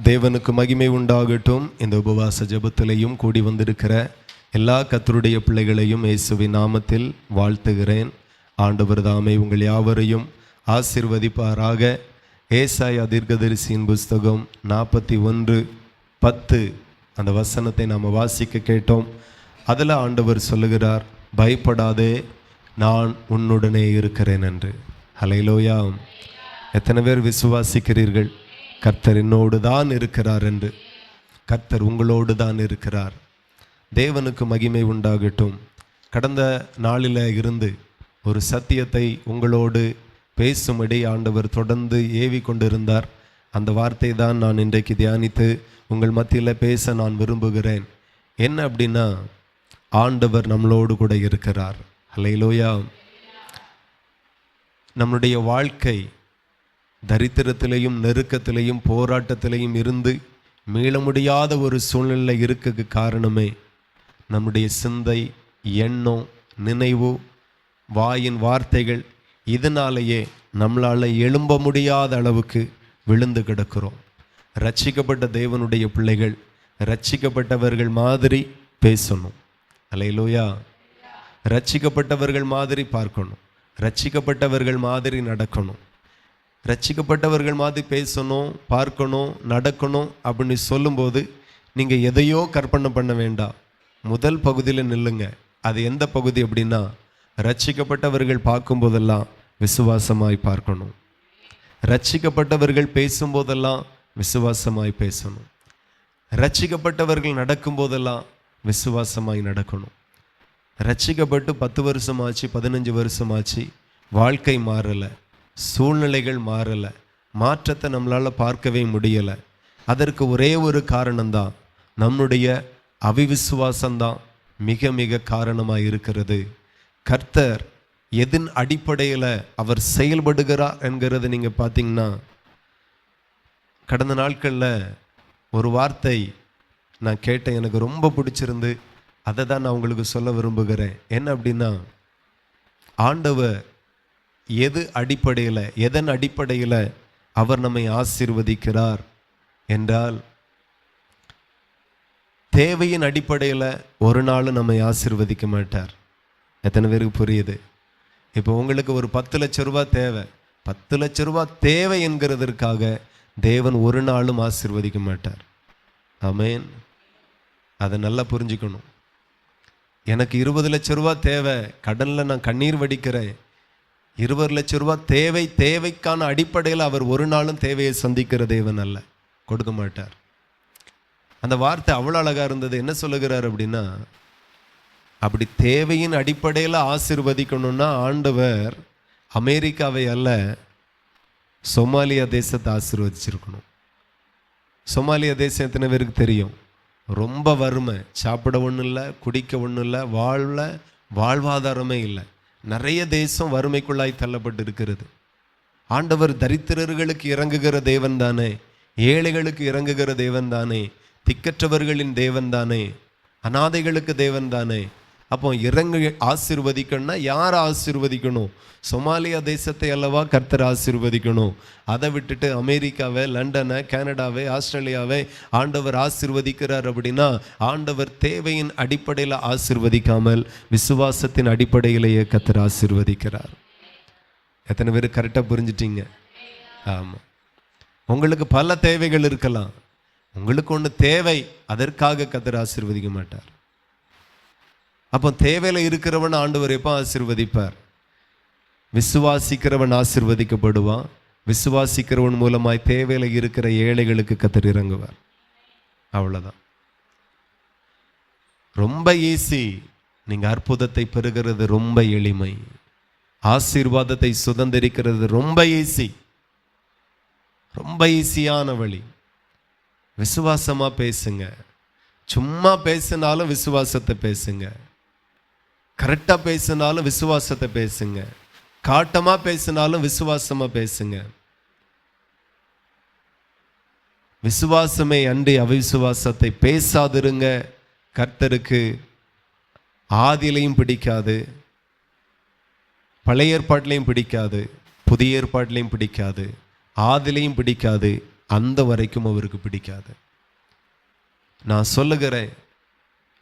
தேவனுக்கு மகிமை உண்டாகட்டும். இந்த உபவாச ஜெபத்திலையும் கூடி வந்திருக்கிற எல்லா கர்த்தருடைய பிள்ளைகளையும் இயேசுவின் நாமத்தில் வாழ்த்துகிறேன். ஆண்டவர் தாமே உங்கள் யாவரையும் ஆசீர்வதிப்பாராக. ஏசாயா தீர்க்கதரிசியின் புஸ்தகம் 41:10 அந்த வசனத்தை நாம் வாசிக்க கேட்டோம். அதில் ஆண்டவர் சொல்லுகிறார், பயப்படாதே, நான் உன்னுடனே இருக்கிறேன் என்று. ஹல்லேலூயா! எத்தனை பேர் விசுவாசிக்கிறீர்கள் கர்த்தர் என்னோடு தான் இருக்கிறார் என்று? கர்த்தர் உங்களோடு தான் இருக்கிறார். தேவனுக்கு மகிமை உண்டாகட்டும். கடந்த நாளில் இருந்து ஒரு சத்தியத்தை உங்களோடு பேசும்படி ஆண்டவர் தொடர்ந்து ஏவி கொண்டிருந்தார். அந்த வார்த்தை தான் நான் இன்றைக்கு தியானித்து உங்கள் மத்தியில் பேச நான் விரும்புகிறேன். என்ன அப்படின்னா, ஆண்டவர் நம்மளோடு கூட இருக்கிறார். ஹல்லேலூயா! நம்முடைய வாழ்க்கை தரித்திரத்திலையும் நெருக்கத்திலையும் போராட்டத்திலையும் இருந்து மீள முடியாத ஒரு சூழ்நிலை இருக்க காரணமே நம்முடைய சிந்தை, எண்ணம், நினைவு, வாயின் வார்த்தைகள். இதனாலேயே நம்மளால் எழும்ப முடியாத அளவுக்கு விழுந்து கிடக்கிறோம். ரட்சிக்கப்பட்ட தேவனுடைய பிள்ளைகள் ரட்சிக்கப்பட்டவர்கள் மாதிரி பேசணும். அல்லேலூயா! ரட்சிக்கப்பட்டவர்கள் மாதிரி பார்க்கணும், ரட்சிக்கப்பட்டவர்கள் மாதிரி நடக்கணும். ரட்சிக்கப்பட்டவர்கள் மாதிரி பேசணும், பார்க்கணும், நடக்கணும் அப்படின்னு சொல்லும்போது நீங்கள் எதையோ கற்பனை பண்ண வேண்டாம். முதல் பகுதியில் நில்லுங்க. அது எந்த பகுதி அப்படின்னா, ரட்சிக்கப்பட்டவர்கள் பார்க்கும்போதெல்லாம் விசுவாசமாய் பார்க்கணும், ரட்சிக்கப்பட்டவர்கள் பேசும்போதெல்லாம் விசுவாசமாய் பேசணும், ரட்சிக்கப்பட்டவர்கள் நடக்கும்போதெல்லாம் விசுவாசமாய் நடக்கணும். ரட்சிக்கப்பட்டு 10 வருஷமாச்சு, 15 வருஷமாச்சு, வாழ்க்கை மாறலை, சூழ்நிலைகள் மாறலை, மாற்றத்தை நம்மளால் பார்க்கவே முடியலை. அதற்கு ஒரே ஒரு காரணம்தான், நம்முடைய அவிவிசுவாசம்தான் மிக மிக காரணமாக இருக்கிறது. கர்த்தர் எதன் அடிப்படையில் அவர் செயல்படுகிறார் என்கிறது நீங்கள் பார்த்தீங்கன்னா, கடந்த நாட்களில் ஒரு வார்த்தை நான் கேட்டேன், எனக்கு ரொம்ப பிடிச்சிருந்து. அதை தான் நான் உங்களுக்கு சொல்ல விரும்புகிறேன். என்ன அப்படின்னா, ஆண்டவர் எதன் அடிப்படையில் அவர் நம்மை ஆசீர்வதிக்கிறார் என்றால், தேவையின் அடிப்படையில் ஒரு நாள் நம்மை ஆசீர்வதிக்க மாட்டார். எத்தனை பேருக்கு புரியுது? இப்போ உங்களுக்கு ஒரு 10 லட்ச ரூபா தேவை. 10 லட்ச ரூபா தேவை என்கிறதற்காக தேவன் ஒரு நாளும் ஆசீர்வதிக்க மாட்டார். ஆமென். அதை நல்லா புரிஞ்சுக்கணும். எனக்கு 20 லட்ச ரூபா தேவை, கடனில் நான் கண்ணீர் வடிக்கிறேன். 20 லட்ச ரூபா தேவைக்கான அடிப்படையில் அவர் ஒரு நாளும் தேவையை சந்திக்கிற தேவன் அல்ல, கொடுக்க மாட்டார். அந்த வார்த்தை அவ்வளோ அழகாக இருந்தது. என்ன சொல்லுகிறார் அப்படின்னா, அப்படி தேவையின் அடிப்படையில் ஆசீர்வதிக்கணும்னா ஆண்டவர் அமெரிக்காவை அல்ல, சொமாலியா தேசத்தை ஆசீர்வதிச்சிருக்கணும். சொமாலியா தேசம் எத்தனை பேருக்கு தெரியும்? ரொம்ப வறுமை, சாப்பிட ஒன்றும் இல்லை, குடிக்க ஒன்றும் இல்லை, வாழ்வாதாரமே இல்லை. நிறைய தேசம் வறுமைக்குள்ளாய் தள்ளப்பட்டு இருக்கிறது. ஆண்டவர் தரித்திரர்களுக்கு இறங்குகிற தேவன் தானே, ஏழைகளுக்கு இறங்குகிற தேவன் தானே, திக்கற்றவர்களின் தேவன் தானே, அனாதைகளுக்கு தேவன் தானே. அப்போ இறங்கு ஆசீர்வதிக்கணும்னா யார் ஆசீர்வதிக்கணும்? சொமாலியா தேசத்தை அல்லவா கர்த்தர் ஆசீர்வதிக்கணும். அதை விட்டுட்டு அமெரிக்காவை, லண்டனை, கனடாவை, ஆஸ்திரேலியாவை ஆண்டவர் ஆசீர்வதிக்கிறார் அப்படின்னா, ஆண்டவர் தேவையின் அடிப்படையில் ஆசீர்வதிக்காமல் விசுவாசத்தின் அடிப்படையிலேயே கர்த்தர் ஆசீர்வதிக்கிறார். எத்தனை பேர் கரெக்டாக புரிஞ்சிட்டீங்க? ஆமாம். உங்களுக்கு பல தேவைகள் இருக்கலாம், உங்களுக்கு ஒன்று தேவை, அதற்காக கர்த்தர் ஆசீர்வதிக்க மாட்டார். அப்போ தேவையில் இருக்கிறவன் ஆண்டவர் எப்போ ஆசீர்வதிப்பார்? விசுவாசிக்கிறவன் ஆசீர்வதிக்கப்படுவான். விசுவாசிக்கிறவன் மூலமாய் தேவையில் இருக்கிற ஏழைகளுக்கு கர்த்தர் இறங்குவார். அவ்வளோதான். ரொம்ப ஈஸி. நீங்கள் அற்புதத்தை பெறுகிறது ரொம்ப எளிமை. ஆசீர்வாதத்தை சுதந்திரிக்கிறது ரொம்ப ஈஸி, ரொம்ப ஈஸியான வழி. விசுவாசமாக பேசுங்க. சும்மா பேசினாலும் விசுவாசத்தை பேசுங்க, கரெக்டாக பேசினாலும் விசுவாசத்தை பேசுங்க, காட்டமாக பேசினாலும் விசுவாசமாக பேசுங்க. விசுவாசமே அன்றி அவிசுவாசத்தை பேசாதிருங்க. கர்த்தருக்கு ஆதியிலையும் பிடிக்காது, பழைய ஏற்பாட்டிலையும் பிடிக்காது, புதிய ஏற்பாட்டிலையும் பிடிக்காது, ஆதிலையும் பிடிக்காது, அந்த வரைக்கும் அவருக்கு பிடிக்காது. நான் சொல்லுகிறேன்,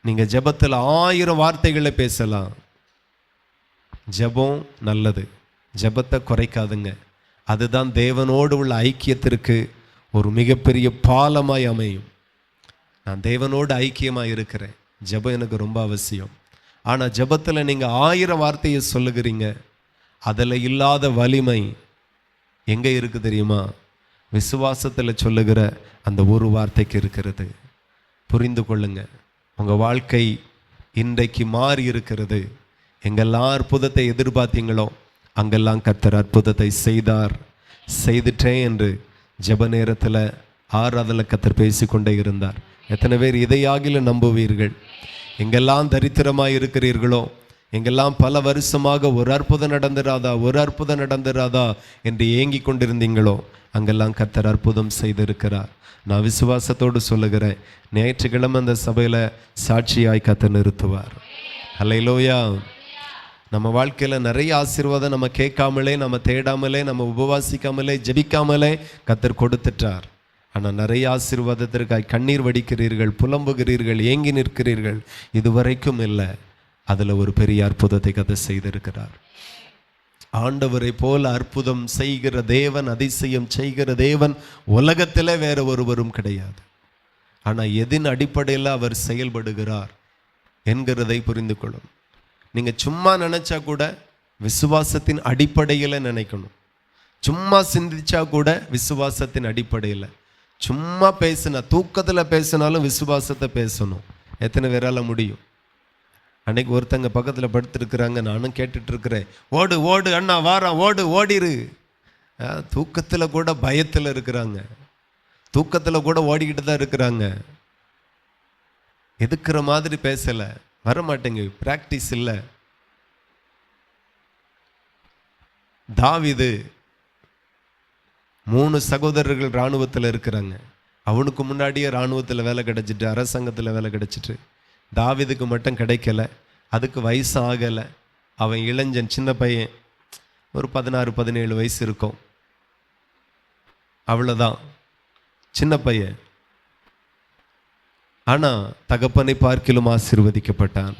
நீங்கள் ஜெபத்தில் 1000 வார்த்தைகளை பேசலாம். ஜெபம் நல்லது, ஜெபத்தை குறைக்காதுங்க. அதுதான் தேவனோடு உள்ள ஐக்கியத்திற்கு ஒரு மிகப்பெரிய பாலமாய் அமையும். நான் தேவனோடு ஐக்கியமாக இருக்கிறேன், ஜெபம் எனக்கு ரொம்ப அவசியம். ஆனால் ஜெபத்தில் நீங்கள் 1000 வார்த்தையை சொல்லுகிறீங்க, அதில் இல்லாத வலிமை எங்கே இருக்குது தெரியுமா? விசுவாசத்தில் சொல்லுகிற அந்த ஒரு வார்த்தைக்கு இருக்கிறது. புரிந்து கொள்ளுங்க, உங்கள் வாழ்க்கை இன்றைக்கு மாறி இருக்கிறது. எங்கெல்லாம் அற்புதத்தை எதிர்பார்த்தீங்களோ அங்கெல்லாம் கர்த்தர் அற்புதத்தை செய்தார். செய்துட்டேன் என்று ஜெப நேரத்தில் ஆராதனையில் கர்த்தர் பேசிக்கொண்டே இருந்தார். எத்தனை பேர் இதையாகில நம்புவீர்கள்? எங்கெல்லாம் தரித்திரமாக இருக்கிறீர்களோ, எங்கெல்லாம் பல வருஷமாக ஒரு அற்புதம் நடந்துராதா என்று ஏங்கி கொண்டிருந்தீங்களோ அங்கெல்லாம் கர்த்தர் அற்புதம் செய்திருக்கிறார். நான் விசுவாசத்தோடு சொல்லுகிறேன், ஞாயிற்றுக்கிழமை அந்த சபையில் சாட்சியாய் கர்த்தர் நிறுத்துவார். அல்லேலூயா. நம்ம வாழ்க்கையில் நிறைய ஆசீர்வாதம் நம்ம கேட்காமலே, நம்ம தேடாமலே, நம்ம உபவாசிக்காமலே, ஜெபிக்காமலே கர்த்தர் கொடுத்துட்டார். ஆனால் நிறைய ஆசீர்வாதத்திற்காக கண்ணீர் வடிக்கிறீர்கள், புலம்புகிறீர்கள், ஏங்கி நிற்கிறீர்கள். இதுவரைக்கும் இல்லை. அதில் ஒரு பெரிய அற்புதத்தை கர்த்தர் செய்திருக்கிறார். ஆண்டவரை போல அற்புதம் செய்கிற தேவன், அதிசயம் செய்கிற தேவன் உலகத்தில் வேற ஒருவரும் கிடையாது. ஆனால் எதின் அடிப்படையில் அவர் செயல்படுகிறார் என்கிறதை புரிந்து கொள்ளும். நீங்கள் சும்மா நினச்சா கூட விசுவாசத்தின் அடிப்படையில் நினைக்கணும். சும்மா சிந்திச்சா கூட விசுவாசத்தின் அடிப்படையில். சும்மா பேசினா, தூக்கத்தில் பேசினாலும் விசுவாசத்தை பேசணும். எத்தனை பேரால் முடியும்? அன்னைக்கு ஒருத்தங்க பக்கத்தில் படுத்துருக்குறாங்க, நானும் கேட்டுட்ருக்கிறேன், ஓடு ஓடு அண்ணா வாரான், ஓடு ஓடிரு. தூக்கத்தில் கூட பயத்தில் இருக்கிறாங்க, தூக்கத்தில் கூட ஓடிக்கிட்டு தான் இருக்கிறாங்க. எதுக்குற மாதிரி பேசலை, வரமாட்டேங்க, பிராக்டிஸ் இல்லை. தாவீது 3 சகோதரர்கள் இராணுவத்தில் இருக்கிறாங்க. அவனுக்கு முன்னாடியே இராணுவத்தில் வேலை கிடைச்சிட்டு, அரசாங்கத்தில் வேலை கிடைச்சிட்டு, தாவீதுக்கு மட்டும் கிடைக்கல. அதுக்கு வயசு ஆகலை. அவன் இளைஞன், சின்ன பையன், ஒரு 16-17 வயசு இருக்கும், அவ்வளோதான், சின்ன பையன். ஆனால் தகப்பனை பார்க்கிலும் ஆசீர்வதிக்கப்பட்டான்.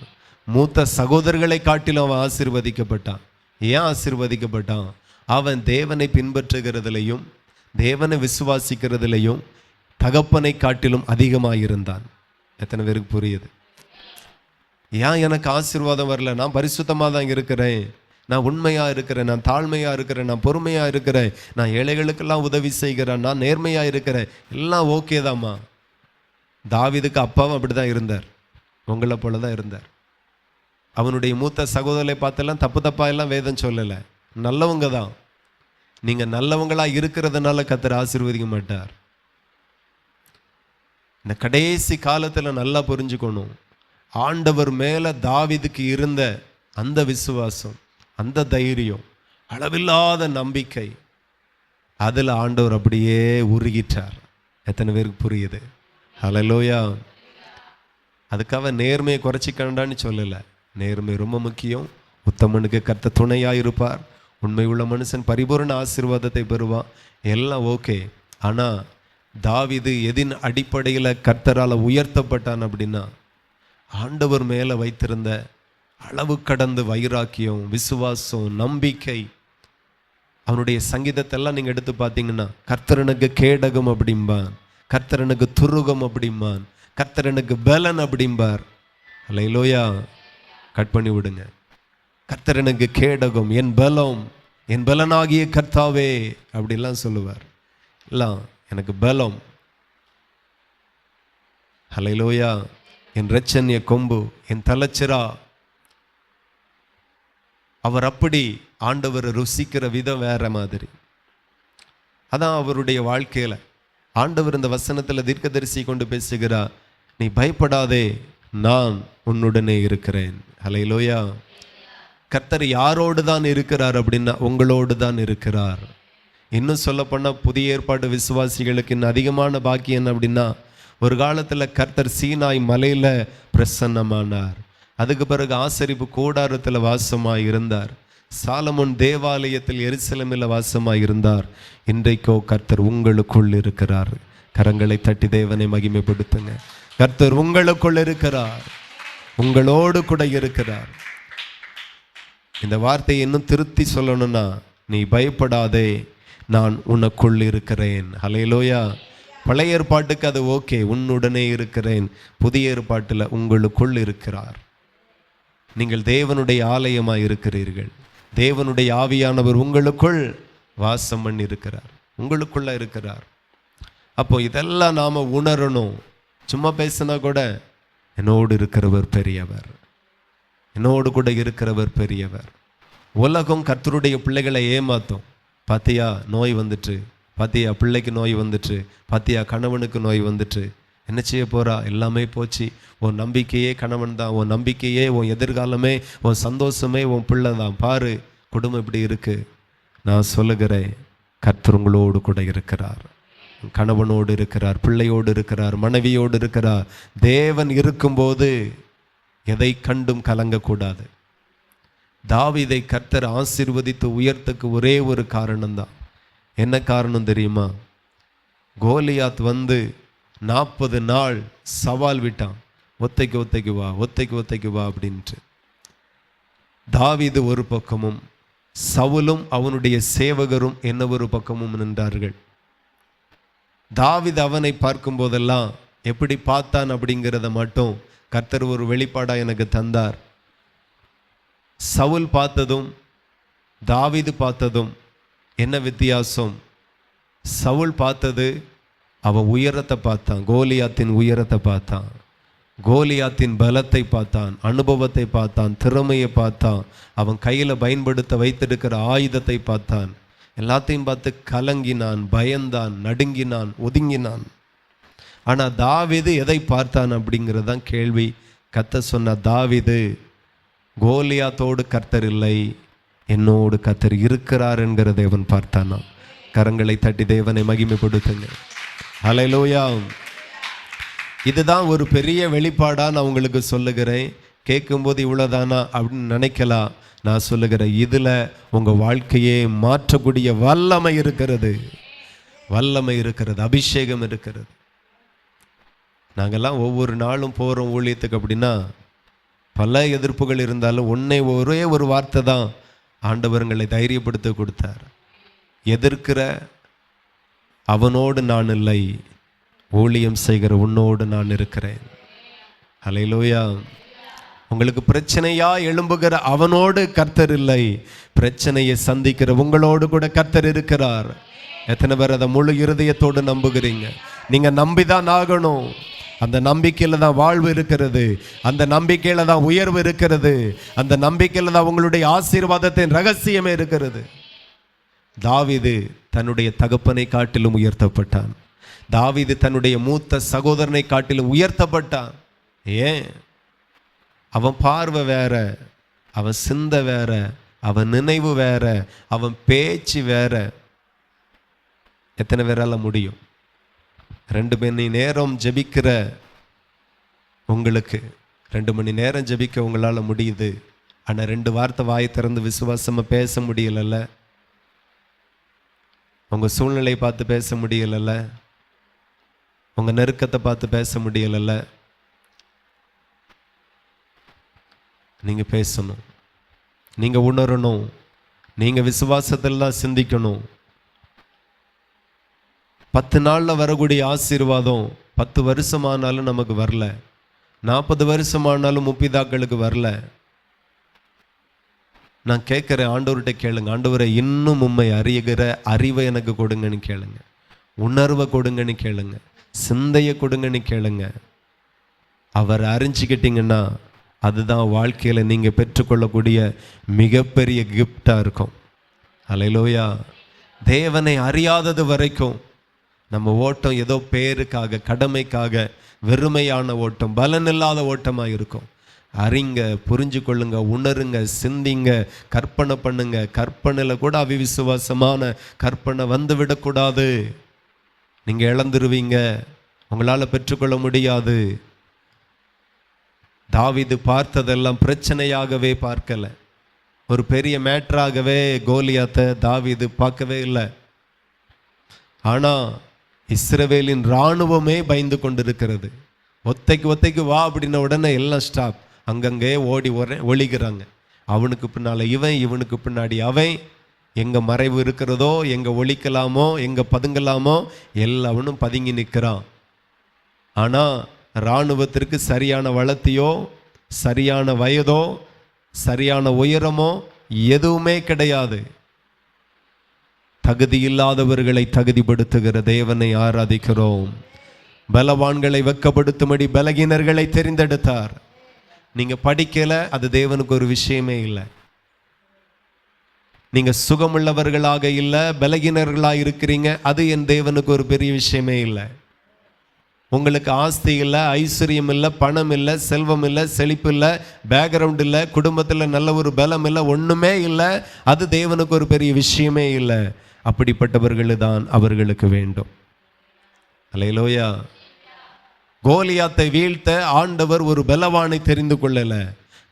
மூத்த சகோதரர்களை காட்டிலும் அவன் ஆசீர்வதிக்கப்பட்டான். ஏன் ஆசீர்வதிக்கப்பட்டான்? அவன் தேவனை பின்பற்றுகிறதிலையும் தேவனை விசுவாசிக்கிறதிலையும் தகப்பனை காட்டிலும் அதிகமாக இருந்தான். எத்தனை பேருக்கு புரியுது? ஏன் எனக்கு ஆசீர்வாதம் வரல? நான் பரிசுத்தமாக தான் இருக்கிறேன், நான் உண்மையாக இருக்கிறேன், நான் தாழ்மையாக இருக்கிறேன், நான் பொறுமையாக இருக்கிறேன், நான் ஏழைகளுக்கெல்லாம் உதவி செய்கிறேன், நான் நேர்மையாக இருக்கிறேன், எல்லாம் ஓகே தாம்மா. தாவீதுக்கு அப்பாவும் அப்படி தான் இருந்தார், உங்களை போல தான் இருந்தார். அவனுடைய மூத்த சகோதரரை பார்த்தெல்லாம் தப்பாக எல்லாம் வேதம் சொல்லலை, நல்லவங்க தான். நீங்கள் நல்லவங்களாக இருக்கிறதுனால கர்த்தர் ஆசீர்வதிக்க மாட்டார். இந்த கடைசி காலத்தில் நல்லா புரிஞ்சுக்கணும், ஆண்டவர் மேலே தாவீதுக்கு இருந்த அந்த விசுவாசம், அந்த தைரியம், அளவில்லாத நம்பிக்கை, அதில் ஆண்டவர் அப்படியே உருகிட்டார். எத்தனை பேருக்கு புரியுது? ஹல்லேலூயா. அதுக்காக நேர்மையை குறைச்சிக்கண்டான்னு சொல்லலை. நேர்மை ரொம்ப முக்கியம். உத்தமனுக்கு கர்த்தர் துணையாக இருப்பார். உண்மை உள்ள மனுஷன் பரிபூர்ண ஆசீர்வாதத்தை பெறுவான். எல்லாம் ஓகே. ஆனால் தாவீது எதின் அடிப்படையில் கர்த்தரால் உயர்த்தப்பட்டான் அப்படின்னா, ஆண்டவர் மேலே வைத்திருந்த அளவு கடந்த வைராக்கியம், விசுவாசம், நம்பிக்கை. அவனுடைய சங்கீதத்தெல்லாம் நீங்கள் எடுத்து பார்த்தீங்கன்னா, கர்த்தரனுக்கு கேடகம் அப்படிம்பான், கர்த்தரனுக்கு துருகம் அப்படிம்பான், கர்த்தரனுக்கு பலன் அப்படிம்பார். அல்லேலூயா. கட் பண்ணி விடுங்க. கர்த்தரனுக்கு கேடகம், என் பலம், என் பலனாகிய கர்த்தாவே அப்படிலாம் சொல்லுவார். எல்லாம் எனக்கு பலம். அல்லேலூயா. என் இரட்சணிய கொம்பு, என் தலைச்சிரா. அவர் அப்படி ஆண்டவர் ருசிக்கிற விதம் வேற மாதிரி. அதான் அவருடைய வாழ்க்கையில் ஆண்டவர் இந்த வசனத்தில் தீர்க்கதரிசி கொண்டு பேசுகிறார், நீ பயப்படாதே, நான் உன்னுடனே இருக்கிறேன். ஹல்லேலூயா. கர்த்தர் யாரோடு தான் இருக்கிறார் அப்படின்னா, உங்களோடு தான் இருக்கிறார். இன்னும் சொல்லப்போனால் புதிய ஏற்பாடு விசுவாசிகளுக்கு இன்னும் அதிகமான பாக்கியம் என்ன அப்படின்னா, ஒரு காலத்தில் கர்த்தர் சீனாய் மலையில் பிரசன்னமானார். அதுக்கு பிறகு ஆசரிப்பு கூடாரத்தில் வாசமாக இருந்தார். சாலமோன் தேவாலயத்தில் எருசலேமில் வாசமாய் இருந்தார். இன்றைக்கோ கர்த்தர் உங்களுக்குள் இருக்கிறார். கரங்களை தட்டி தேவனை மகிமைப்படுத்துங்க. கர்த்தர் உங்களுக்குள் இருக்கிறார், உங்களோடு கூட இருக்கிறார். இந்த வார்த்தையை இன்னும் திருத்தி சொல்லணும்னா, நீ பயப்படாதே, நான் உனக்குள் இருக்கிறேன். ஹல்லேலூயா. பழைய ஏற்பாட்டுக்கு அது ஓகே, உன்னுடனே இருக்கிறேன். புதிய ஏற்பாட்டில் உங்களுக்குள் இருக்கிறார். நீங்கள் தேவனுடைய ஆலயமாய் இருக்கிறீர்கள். தேவனுடைய ஆவியானவர் உங்களுக்குள் வாசம் பண்ணி இருக்கிறார், உங்களுக்குள்ள இருக்கிறார். அப்போ இதெல்லாம் நாம உணரணும். சும்மா பேசினா கூட என்னோடு இருக்கிறவர் பெரியவர், என்னோடு கூட இருக்கிறவர் பெரியவர். உலகம் கர்த்தருடைய பிள்ளைகளை ஏமாத்தும். பாத்தியா நோய் வந்துட்டு, பாத்தியா பிள்ளைக்கு நோய் வந்துட்டு, பாத்தியா கணவனுக்கு நோய் வந்துட்டு, என்ன செய்ய போறா? எல்லாமே போச்சு. உன் நம்பிக்கையே கணவன் தான், உன் நம்பிக்கையே உன் எதிர்காலமே, உன் சந்தோஷமே உன் பிள்ளை தான். பாரு குடும்பம் இப்படி இருக்கு. நான் சொல்லுகிறேன், கர்த்தர் உங்களோடு கூட இருக்கிறார். கணவனோடு இருக்கிறார், பிள்ளையோடு இருக்கிறார், மனைவியோடு இருக்கிறார். தேவன் இருக்கும்போது எதை கண்டும் கலங்கக்கூடாது. தாவீதை கர்த்தர் ஆசீர்வதித்து உயர்த்துக்கு ஒரே ஒரு காரணம்தான். என்ன காரணம் தெரியுமா? கோலியாத் வந்து 40 நாள் சவால் விட்டான். ஒத்தைக்கு ஒத்தைக்கு வா, ஒத்தைக்கு ஒத்தைக்கு வா அப்படின்ட்டு. தாவீது ஒரு பக்கமும் சவுலும் அவனுடைய சேவகரும் என்ன ஒரு பக்கமும் நின்றார்கள். தாவீது அவனை பார்க்கும் போதெல்லாம் எப்படி பார்த்தான் அப்படிங்கிறத மட்டும் கர்த்தர் ஒரு வெளிப்பாடா எனக்கு தந்தார். சவுல் பார்த்ததும் தாவீது பார்த்ததும் என்ன வித்தியாசம்? சவுல் பார்த்தது அவன் உயரத்தை பார்த்தான், கோலியாத்தின் உயரத்தை பார்த்தான், கோலியாத்தின் பலத்தை பார்த்தான், அனுபவத்தை பார்த்தான், திறமையை பார்த்தான், அவன் கையில் பயன்படுத்த வைத்திருக்கிற ஆயுதத்தை பார்த்தான். எல்லாத்தையும் பார்த்து கலங்கினான், பயந்தான், நடுங்கினான், ஒதுங்கினான். ஆனால் தாவீது எதை பார்த்தான் அப்படிங்கிறதான் கேள்வி. கர்த்தர் சொன்ன, தாவீது கோலியாத்தோடு கர்த்தர் இல்லை, என்னோடு கர்த்தர் இருக்கிறார் என்கிற தேவன் பார்த்தானா. கரங்களை தட்டி தேவனை மகிமைப்படுத்துங்க. ஹல்லேலூயா. இதுதான் ஒரு பெரிய வெளிப்பாடா நான் உங்களுக்கு சொல்லுகிறேன். கேட்கும்போது இவ்வளோதானா அப்படின்னு நினைக்கலாம். நான் சொல்லுகிறேன், இதில் உங்கள் வாழ்க்கையே மாற்றக்கூடிய வல்லமை இருக்கிறது, வல்லமை இருக்கிறது, அபிஷேகம் இருக்கிறது. நாங்கள்லாம் ஒவ்வொரு நாளும் போகிறோம் ஊழியத்துக்கு அப்படின்னா பல எதிர்ப்புகள் இருந்தாலும் ஒரே ஒரு வார்த்தை தான் ஆண்டவர்களை தைரியப்படுத்த கொடுத்தார். எதிர்க்கிற அவனோடு நான் இல்லை, ஊழியம் செய்கிற உன்னோடு நான் இருக்கிறேன். ஹல்லேலூயா. உங்களுக்கு பிரச்சனையா எழும்புகிற அவனோடு கர்த்தர் இல்லை, பிரச்சனையை சந்திக்கிற உங்களோடு கூட கர்த்தர் இருக்கிறார். எத்தனை பேர் அதை முழு இருதயத்தோடு நம்புகிறீங்க? நீங்க நம்பிதான் ஆகணும். அந்த நம்பிக்கையில தான் வாழ்வு இருக்கிறது, அந்த நம்பிக்கையில தான் உயர்வு இருக்கிறது, அந்த நம்பிக்கையில தான் உங்களுடைய ஆசீர்வாதத்தின் ரகசியமே இருக்கிறது. தாவீது தன்னுடைய தகப்பனை காட்டிலும் உயர்த்தப்பட்டான். தாவீது தன்னுடைய மூத்த சகோதரனை காட்டிலும் உயர்த்தப்பட்டான். ஏன்? அவன் பார்வை வேற, அவன் சிந்தை வேற, அவன் நினைவு வேற, அவன் பேச்சு வேற. எத்தனை பேரால முடியும்? 2 மணி நேரம் ஜெபிக்கிற உங்களுக்கு 2 மணி நேரம் ஜெபிக்க உங்களால் முடியுது. ஆனால் 2 வார்த்தை வாயை திறந்து விசுவாசமாக பேச முடியலல்ல? உங்கள் சூழ்நிலையை பார்த்து பேச முடியலல்ல? உங்கள் நெருக்கத்தை பார்த்து பேச முடியலல்ல? நீங்கள் பேசணும், நீங்கள் உணரணும், நீங்கள் விசுவாசத்தில் தான் சிந்திக்கணும். 10 நாளில் வரக்கூடிய ஆசீர்வாதம் 10 வருஷமானாலும் நமக்கு வரல, 40 வருஷமானாலும் முப்பிதாக்களுக்கு வரல. நான் கேட்குறேன், ஆண்டவர்கிட்ட கேளுங்க, ஆண்டவரை இன்னும் உண்மை அறியுகிற அறிவை எனக்கு கொடுங்கன்னு கேளுங்க, உணர்வை கொடுங்கன்னு கேளுங்க, சிந்தையை கொடுங்கன்னு கேளுங்க. அவர் அறிஞ்சிக்கிட்டீங்கன்னா அதுதான் வாழ்க்கையில் நீங்கள் பெற்றுக்கொள்ளக்கூடிய மிகப்பெரிய கிஃப்டாக இருக்கும். ஹல்லேலூயா. தேவனை அறியாதது வரைக்கும் நம்ம ஓட்டம் ஏதோ பேருக்காக, கடமைக்காக, வெறுமையான ஓட்டம், பலனில்லாத ஓட்டமாக இருக்கும். அறிங்க, புரிஞ்சு கொள்ளுங்க, உணருங்க, சிந்திங்க, கற்பனை பண்ணுங்க. கற்பனையில் கூட அவிவிசுவாசமான கற்பனை வந்து விடக்கூடாது. நீங்கள் இழந்துருவீங்க, உங்களால் பெற்றுக்கொள்ள முடியாது. தாவீது பார்த்ததெல்லாம் பிரச்சனையாகவே பார்க்கல, ஒரு பெரிய மேட்டராகவே கோலியாத்தை தாவீது பார்க்கவே இல்லை. ஆனால் இஸ்ரவேலின் இராணுவமே பயந்து கொண்டிருக்கிறது. ஒத்தைக்கு வா அப்படின்ன உடனே எல்லாம் ஸ்டாப், அங்கங்கே ஓடி ஒளிகிறாங்க. அவனுக்கு பின்னால் இவன், இவனுக்கு பின்னாடி அவன். எங்கே மறைவு இருக்கிறதோ, எங்கே ஒழிக்கலாமோ, எங்கே பதுங்கலாமோ எல்லாவனும் பதுங்கி நிற்கிறான். ஆனால் இராணுவத்திற்கு சரியான வளர்த்தியோ, சரியான வயதோ, சரியான உயரமோ எதுவுமே கிடையாது. தகுதி இல்லாதவர்களை தகுதிப்படுத்துகிற தேவனை ஆராதிக்கிறோம். பலவான்களை வெட்கப்படுத்தும்படி பலகீனர்களை தெரிந்தெடுத்தார். நீங்க படிக்கல, அது தேவனுக்கு ஒரு விஷயமே இல்லை. நீங்க சுகமுள்ளவர்களாக இல்லை, பலகீனர்களாக இருக்கிறீங்க, அது என் தேவனுக்கு ஒரு பெரிய விஷயமே இல்லை. உங்களுக்கு ஆஸ்தி இல்லை, ஐஸ்வர்யம் இல்லை, பணம் இல்லை, செல்வம் இல்லை, செழிப்பு இல்லை, பேக்ரவுண்ட் இல்லை, குடும்பத்தில் நல்ல ஒரு பலம் இல்லை, ஒன்றுமே இல்லை, அது தேவனுக்கு ஒரு பெரிய விஷயமே இல்லை. அப்படிப்பட்டவர்கள் தான் அவர்களுக்கு வேண்டும். அல்லேலூயா. கோலியாத்தை வீழ்த்த ஆண்டவர் ஒரு பலவானை தெரிந்து கொள்ளல.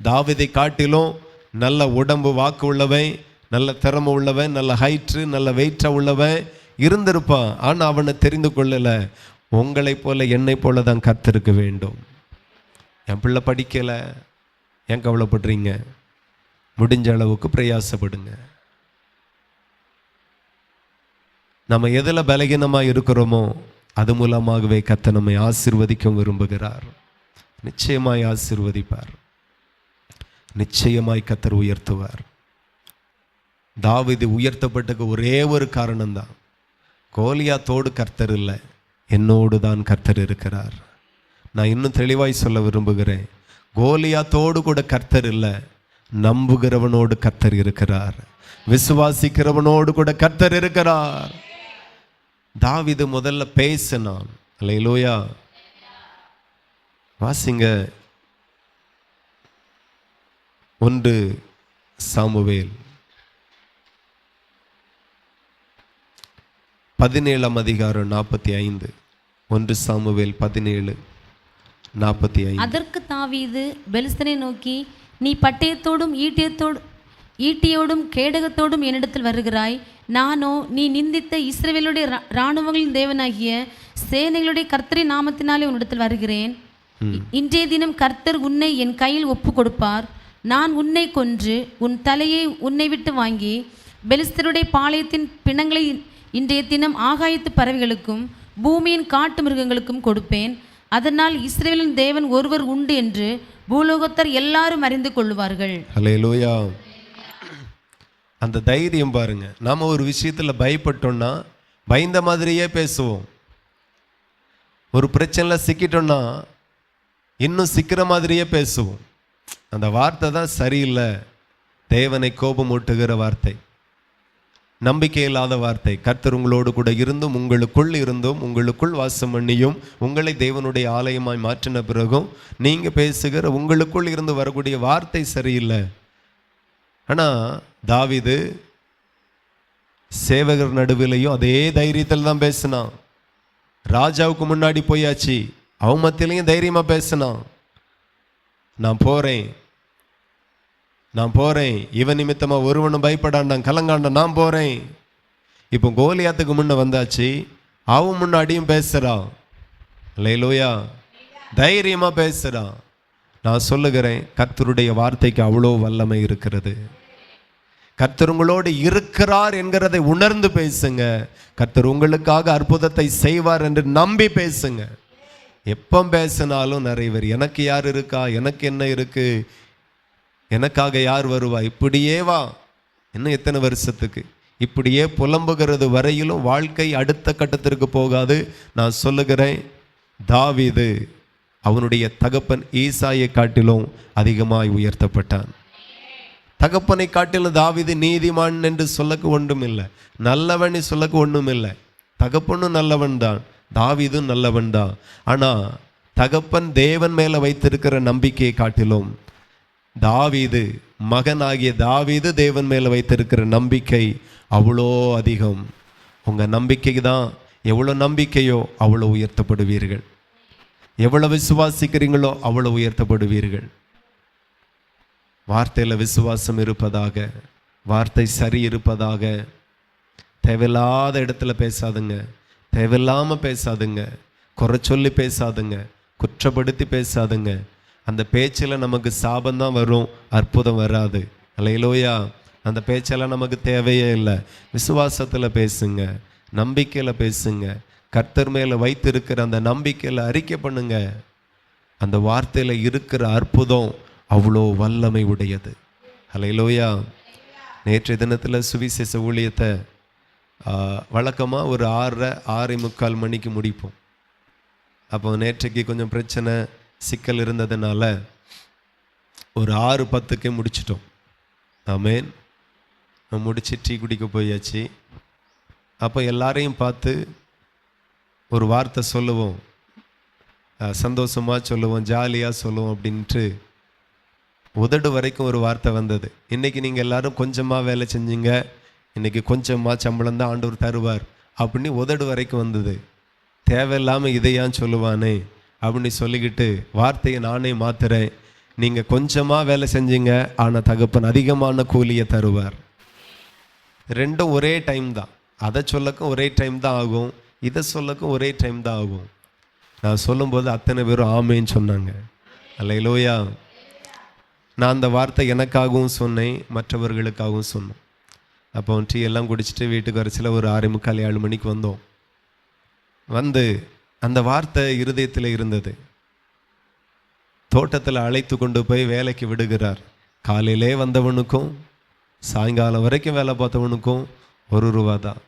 தாவீதை காட்டிலும் நல்ல உடம்பு வாக்கு உள்ளவன், நல்ல திறமை உள்ளவன், நல்ல ஹைட்டு, நல்ல வெயிட்டா உள்ளவன் இருந்திருப்பான். ஆனால் அவனை தெரிந்து கொள்ளல. உங்களை போல என்னை போல தான் கர்த்தருக்கு வேண்டும். என் பிள்ளை படிக்கலை, ஏன் கவலைப்படுறீங்க? முடிஞ்ச அளவுக்கு பிரயாசப்படுங்க. நம்ம எதில் பலகீனமாக இருக்கிறோமோ அது மூலமாகவே கர்த்தர் நம்மை ஆசீர்வதிக்க விரும்புகிறார். நிச்சயமாய் ஆசீர்வதிப்பார், நிச்சயமாய் கர்த்தர் உயர்த்துவார். தாவீது உயர்த்தப்பட்டதுக்கு ஒரே ஒரு காரணம்தான், கோலியாத்தோடு கர்த்தர் இல்லை, என்னோடு தான் கர்த்தர் இருக்கிறார். நான் இன்னும் தெளிவாய் சொல்ல விரும்புகிறேன், கோலியாத்தோடு கூட கர்த்தர் இல்லை, நம்புகிறவனோடு கர்த்தர் இருக்கிறார், விசுவாசிக்கிறவனோடு கூட கர்த்தர் இருக்கிறார். தாவீது முதல்ல பேசினான். அல்லேலூயா. வாசிங்க 1 சாமுவேல் 17 அதிகாரம் 45. 1 சாமுவேல் 17:45. அதற்கு தாவீது பெலிஸ்தனை நோக்கி, நீ பட்டயத்தோடும் ஈட்டியோடும் கேடகத்தோடும் என்னிடத்தில் வருகிறாய், நானோ நீ நிந்தித்த இஸ்ரவேலுடைய இராணுவங்களின் தேவனாகிய சேனைகளுடைய கர்த்தரின் நாமத்தினாலே உன்னிடத்தில் வருகிறேன். இன்றைய தினம் கர்த்தர் உன்னை என் கையில் ஒப்பு கொடுப்பார். நான் உன்னை கொன்று உன் தலையை உன்னை விட்டு வாங்கி பெலிஸ்தருடைய பாளையத்தின் பிணங்களை இன்றைய தினம் ஆகாயத்து பறவைகளுக்கும் பூமியின் காட்டு மிருகங்களுக்கும் கொடுப்பேன். அதனால் இஸ்ரவேலின் தேவன் ஒருவர் உண்டு என்று பூலோகத்தார் எல்லாரும் அறிந்து கொள்வார்கள். அல்லேலூயா. அந்த தைரியம் பாருங்க. நாம ஒரு விஷயத்தில் பயப்பட்டோம்னா பயந்த மாதிரியே பேசுவோம். ஒரு பிரச்சனையில் சிக்கிட்டோம்னா இன்னும் சிக்கிற மாதிரியே பேசுவோம். அந்த வார்த்தை தான் சரியில்லை. தேவனை கோபமூட்டுகிற வார்த்தை, நம்பிக்கை இல்லாத வார்த்தை. கர்த்தர் உங்களோடு கூட இருந்தும் உங்களுக்குள் இருந்தும் உங்களுக்குள் வாசம் பண்ணியும் உங்களை தேவனுடைய ஆலயமாய் மாற்றின பிறகும் நீங்கள் பேசுகிற உங்களுக்குள் இருந்து வரக்கூடிய வார்த்தை சரியில்லை. ஆனால் தாவீது சேவகர் நடுவிலையும் அதே தைரியத்தில் தான் பேசினான். ராஜாவுக்கு முன்னாடி போயாச்சு, அவன் மத்தியிலையும் தைரியமாக பேசினான். நான் போகிறேன், இவன் நிமித்தமாக ஒருவனும் பயப்படாண்டான், கலங்காண்டான், நான் போகிறேன். இப்போ கோலியாத்துக்கு முன்ன வந்தாச்சு, அவன் முன்னாடியும் பேசுகிறான். அல்லேலூயா. தைரியமாக பேசுகிறான். நான் சொல்லுகிறேன், கர்த்தருடைய வார்த்தைக்கு அவ்வளோ வல்லமை இருக்கிறது. கர்த்தர் உங்களோடு இருக்கிறார் என்கிறதை உணர்ந்து பேசுங்க. கர்த்தர் உங்களுக்காக அற்புதத்தை செய்வார் என்று நம்பி பேசுங்க. எப்போ பேசினாலும் நிறைவேறு. எனக்கு யார் இருக்கா, எனக்கு என்ன இருக்கு, எனக்காக யார் வருவா, இப்படியே வா, இன்னும் எத்தனை வருஷத்துக்கு இப்படியே புலம்புகிறது வரையிலும் வாழ்க்கை அடுத்த கட்டத்திற்கு போகாது. நான் சொல்லுகிறேன், தாவீது அவனுடைய தகப்பன் ஈசாயை காட்டிலும் அதிகமாய் உயர்த்தப்பட்டான். தகப்பனை காட்டிலும் தாவீது நீதிமான் என்று சொல்லக்கு ஒன்றும் இல்லை, நல்லவன் சொல்லக்கு ஒன்றும் இல்லை. தகப்பனும் நல்லவன் தான், தாவீதும் நல்லவன் தான். ஆனால் தகப்பன் தேவன் மேலே வைத்திருக்கிற நம்பிக்கையை காட்டிலும் தாவீது, மகனாகிய தாவீது தேவன் மேலே வைத்திருக்கிற நம்பிக்கை அவ்வளோ அதிகம். உங்கள் நம்பிக்கை தான் எவ்வளோ நம்பிக்கையோ அவ்வளோ உயர்த்தப்படுவீர்கள். எவ்வளவு விசுவாசிக்கிறீங்களோ அவ்வளவு உயர்த்தப்படுவீர்கள். வார்த்தையில் விசுவாசம் இருப்பதாக, வார்த்தை சரி இருப்பதாக. தேவையில்லாத இடத்துல பேசாதுங்க, தேவையில்லாமல் பேசாதுங்க, குறை சொல்லி பேசாதுங்க, குற்றப்படுத்தி பேசாதுங்க. அந்த பேச்சில் நமக்கு சாபந்தான் வரும், அற்புதம் வராது. அல்லேலூயா. அந்த பேச்செல்லாம் நமக்கு தேவையே இல்லை. விசுவாசத்தில் பேசுங்க, நம்பிக்கையில் பேசுங்க, கர்த்தர் மேலே வைத்திருக்கிற அந்த நம்பிக்கையில் அறிக்கை பண்ணுங்க. அந்த வார்த்தையில் இருக்கிற அற்புதம் அவ்வளோ வல்லமை உடையது. அல்லேலூயா. நேற்றைய தினத்தில் சுவிசேஷ ஊழியத்தை வழக்கமாக ஒரு 6:45 மணிக்கு முடிப்போம். அப்போ நேற்றைக்கு கொஞ்சம் பிரச்சனை சிக்கல் இருந்ததுனால ஒரு 6:10 முடிச்சிட்டோம். ஆமேன். முடிச்சு டீ குடிக்க போயாச்சு. அப்போ எல்லாரையும் பார்த்து ஒரு வார்த்தை சொல்லுவோம், சந்தோஷமாக சொல்லுவோம், ஜாலியாக சொல்லுவோம் அப்படின்ட்டு உதடு வரைக்கும் ஒரு வார்த்தை வந்தது. இன்றைக்கி நீங்கள் எல்லோரும் கொஞ்சமாக வேலை செஞ்சீங்க, இன்றைக்கி கொஞ்சமாக சம்பளம் தான் ஆண்டவர் தருவார் அப்படின்னு உதடு வரைக்கும் வந்தது. தேவையில்லாமல் இதையான் சொல்லுவானே அப்படின்னு சொல்லிக்கிட்டு வார்த்தையை நானே மாத்துறேன். நீங்கள் கொஞ்சமாக வேலை செஞ்சீங்க, ஆனால் தகப்பன் அதிகமான கூலியை தருவார். ரெண்டும் ஒரே டைம் தான். அதை சொல்லக்கும் ஒரே டைம் தான் ஆகும், இதை சொல்லக்கும் ஒரே டைம் தான் ஆகும். நான் சொல்லும்போது அத்தனை பேரும் ஆமேன்னு சொன்னாங்க. அல்லேலூயா. நான் அந்த வார்த்தை எனக்காகவும் சொன்னேன், மற்றவர்களுக்காகவும் சொன்னோம். அப்போ டீ எல்லாம் குடிச்சிட்டு வீட்டுக்கு வரைச்சில ஒரு 6:45 மணிக்கு வந்தோம். வந்து அந்த வார்த்தை இருதயத்தில் இருந்தது. தோட்டத்தில் அழைத்து கொண்டு போய் வேலைக்கு விடுகிறார். காலையிலே வந்தவனுக்கும் சாயங்காலம் வரைக்கும் வேலை பார்த்தவனுக்கும் ₹1 தான்.